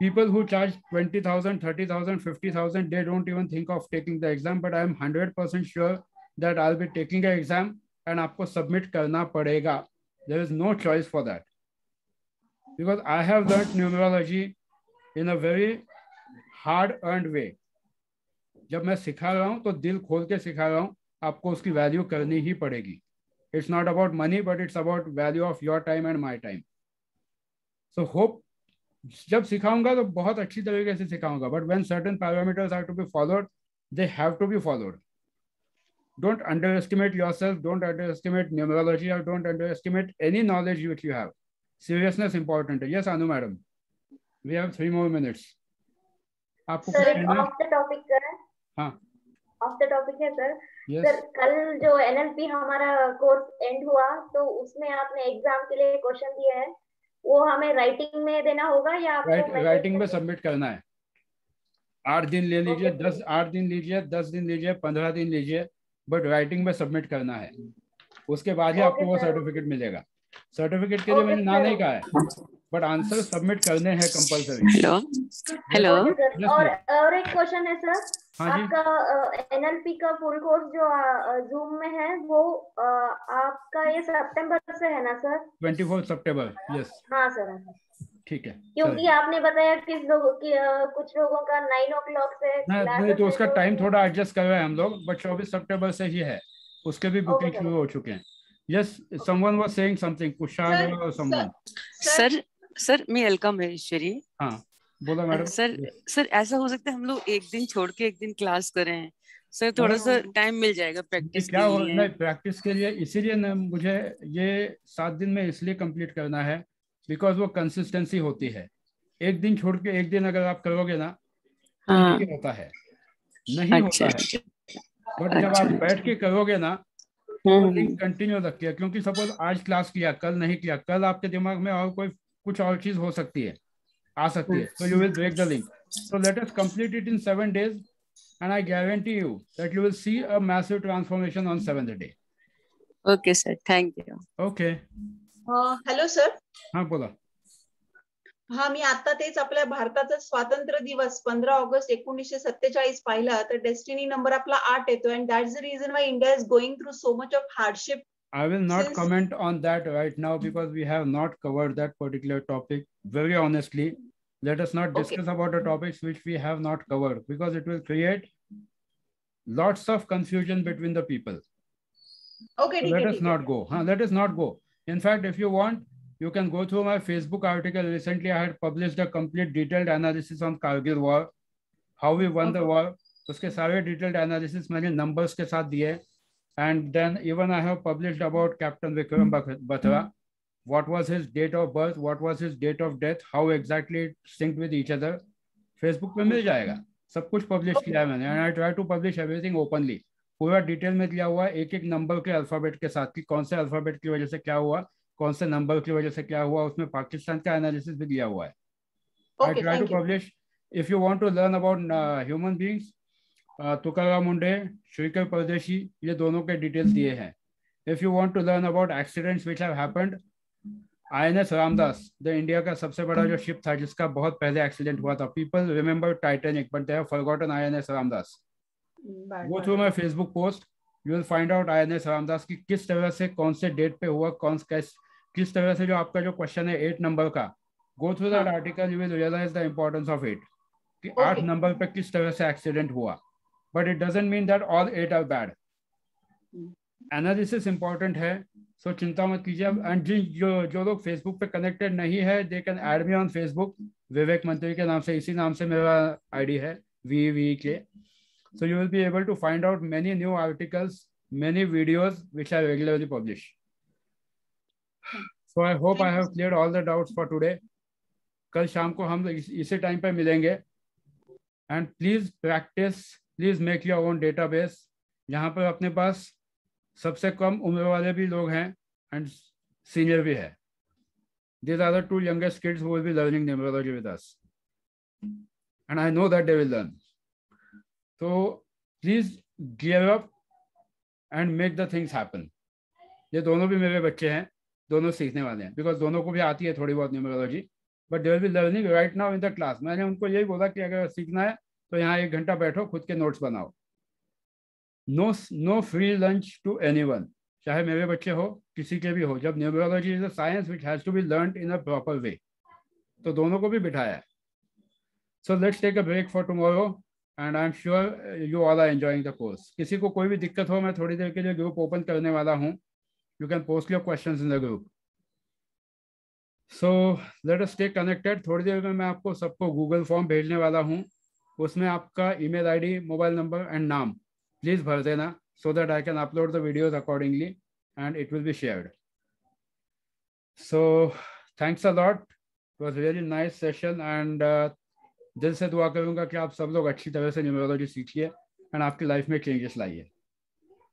People who charge 20,000, 30,000, 50,000, they don't even think of taking the exam. But I am 100% sure that I'll be taking an exam and आपको submit करना पड़ेगा. There is no choice for that. Because I have learned numerology in a very hard-earned way. जब मैं सिखा रहा हूँ तो दिल खोल के सिखा रहा हूँ, आपको उसकी वैल्यू करनी ही पड़ेगी. It's not about money, but it's about value of your time and my time. So hope जब सिखाऊंगा तो बहुत अच्छी तरीके से सिखाऊंगा, but when certain parameters are to be followed, they have to be followed. Don't underestimate yourself, don't underestimate numerology, और don't underestimate any knowledge which you have. Seriousness important है. Yes Anu madam, we have 3 more minutes. आपको कुछ sir कहना है? Of the topic है। हाँ of the topic है sir. Yes. Sir कल जो एनएलपी हमारा कोर्स एंड हुआ, तो उसमें आपने एग्जाम के लिए क्वेश्चन दिया है, वो हमें राइटिंग में देना होगा या आपको राइटिंग में सबमिट करना है. 8 दिन ले लीजिए, 8 दिन लीजिए, 10 दिन लीजिए, 15 दिन लीजिए, बट राइटिंग में सबमिट करना है, उसके बाद ही आपको वो सर्टिफिकेट मिलेगा। सर्टिफिकेट के लिए मैंने ना नहीं कहा है, बट आंसर सबमिट करने हैं कंपलसरी। हेलो हेलो और एक क्वेश्चन है सर। हाँ जी, आपका एनएलपी का फुल कोर्स जो जूम में है वो आपका ये सितंबर से है ना सर? 24 सितंबर। यस हाँ सर, ठीक है। क्योंकि आपने बताया किस लोगों की कुछ लोगों का 9 o'clock से नहीं, तो उसका टाइम थोड़ा एडजस्ट कर रहे हैं हम लोग, बट 24 सितंबर से ही है, उसके भी बुकिंग शुरू हो चुके हैं। Yes, someone was saying something, Kushal और समवन। सर मैं अलका महेश्वरी। हाँ बोला मैडम। सर ऐसा हो सकता है हम लोग एक दिन छोड़ के एक दिन क्लास करें सर, थोड़ा सा टाइम मिल जाएगा प्रैक्टिस के लिए। नहीं, प्रैक्टिस के लिए इसीलिए मुझे ये 7 दिन में इसलिए कंप्लीट करना है बिकॉज वो कंसिस्टेंसी होती है। एक दिन छोड़ के एक दिन अगर आप करोगे ना तो नहीं होता है, नहीं होता है। बट जब आप बैठ के करोगे ना तो लिंक कंटिन्यू रखिए, क्योंकि सपोज आज क्लास किया, कल नहीं किया, कल आपके दिमाग में और कोई कुछ और चीज हो सकती है, आ सकती है, so you will break the link. So let us complete it in 7 days and I guarantee you that you will see a massive transformation on 7th day. Okay sir, thank you. Okay. Hello sir. हाँ बोला. हा, मी आता तेच आपल्या भारताचा स्वातंत्र्य दिवस 15 August 1947 पाहिला, तर डेस्टिनी नंबर आपला 8 येतो, and that's the reason why India is going through so much of hardship. I will not comment on that right now because we have not covered that particular topic. Very honestly, let us not discuss about the topics which we have not covered because it will create lots of confusion between the people. Okay, so let us not go. Let us not go. In fact, if you want, you can go through my Facebook article. Recently, I had published a complete detailed analysis on Kargil war, how we won the war. उसके सारे detailed analysis मैंने numbers के साथ दिए. And then even I have published about Captain Vikram Batra. What was his date of birth? What was his date of death? How exactly it synced with each other? Facebook पे मिल जाएगा, सब कुछ publish किया है मैंने. And I try to publish everything openly. पूरा detail में दिया हुआ, एक एक नंबर के अल्फाबेट के साथ कि कौन से अल्फाबेट की वजह से क्या हुआ, कौन से नंबर की वजह से क्या हुआ, उसमें पाकिस्तान का एनालिसिस भी दिया हुआ है. I try to publish. If you want to learn about human beings, Tukaram मुंडे, श्रीकर परदेशी, ये दोनों के डिटेल्स दिए हैं. If you want to learn about accidents which have happened, INS Ramdas, the India का सबसे बड़ा जो शिप था जिसका बहुत पहले एक्सीडेंट हुआ था. People remember Titanic but they have forgotten INS Ramdas. Go through my Facebook post, you will find out INS Ramdas की किस तरह से, कौन से डेट पे हुआ, किस तरह से, जो आपका जो क्वेश्चन है 8 नंबर का, go through that article, you will realise the importance of it कि 8 नंबर पे किस तरह से एक्सीडेंट हुआ. But it doesn't mean that all 8 are bad. Analysis important है, so चिंता मत कीजिए. And जो लोग Facebook पे connected नहीं है, they can add me on Facebook, विवेक मंत्री के नाम से, इसी नाम से मेरा ID है, VVK. So you will be able to find out many new articles, many videos which I regularly publish. So I hope I have cleared all the doubts for today. कल शाम को हम इसी टाइम पे मिलेंगे. And please practice. Please make your own database. यहाँ पर अपने पास सबसे कम उम्र वाले भी लोग हैं एंड सीनियर भी है. These are the 2 youngest kids who will be learning numerology with us, and I know that they will learn. So please gear up and make the things happen. ये दोनों भी मेरे बच्चे हैं, दोनों सीखने वाले हैं, बिकॉज दोनों को भी आती है थोड़ी बहुत numerology, but they will be learning right now in the class. मैंने उनको यही बोला कि अगर सीखना है तो यहाँ 1 घंटा बैठो, खुद के नोट्स बनाओ. No free lunch to anyone, चाहे मेरे बच्चे हो, किसी के भी हो. जब numerology is a science which has to be learned in a proper way, तो दोनों को भी बिठाया है. So let's take a break for tomorrow and I am sure you all are enjoying the course. किसी को कोई भी दिक्कत हो, मैं थोड़ी देर के लिए ग्रुप ओपन करने वाला हूँ. You can post your questions in the group. So let us stay connected. थोड़ी देर में मैं आपको सबको गूगल फॉर्म भेजने वाला हूँ. उसमें आपका email ID, mobile number and नाम प्लीज भर देना, so that I can upload the videos accordingly and it will be shared. So thanks a lot. It was a really nice session and दिल से दुआ करूँगा कि आप सब लोग अच्छी तरह से न्यूमरोलॉजी सीखिए एंड आपकी लाइफ में चेंजेस लाइए.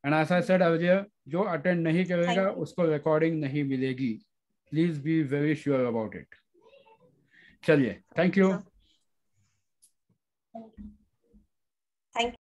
And as I said earlier, जो अटेंड नहीं करेगा उसको रिकॉर्डिंग नहीं मिलेगी. Please be very sure about it. चलिए, थैंक यू. थैंक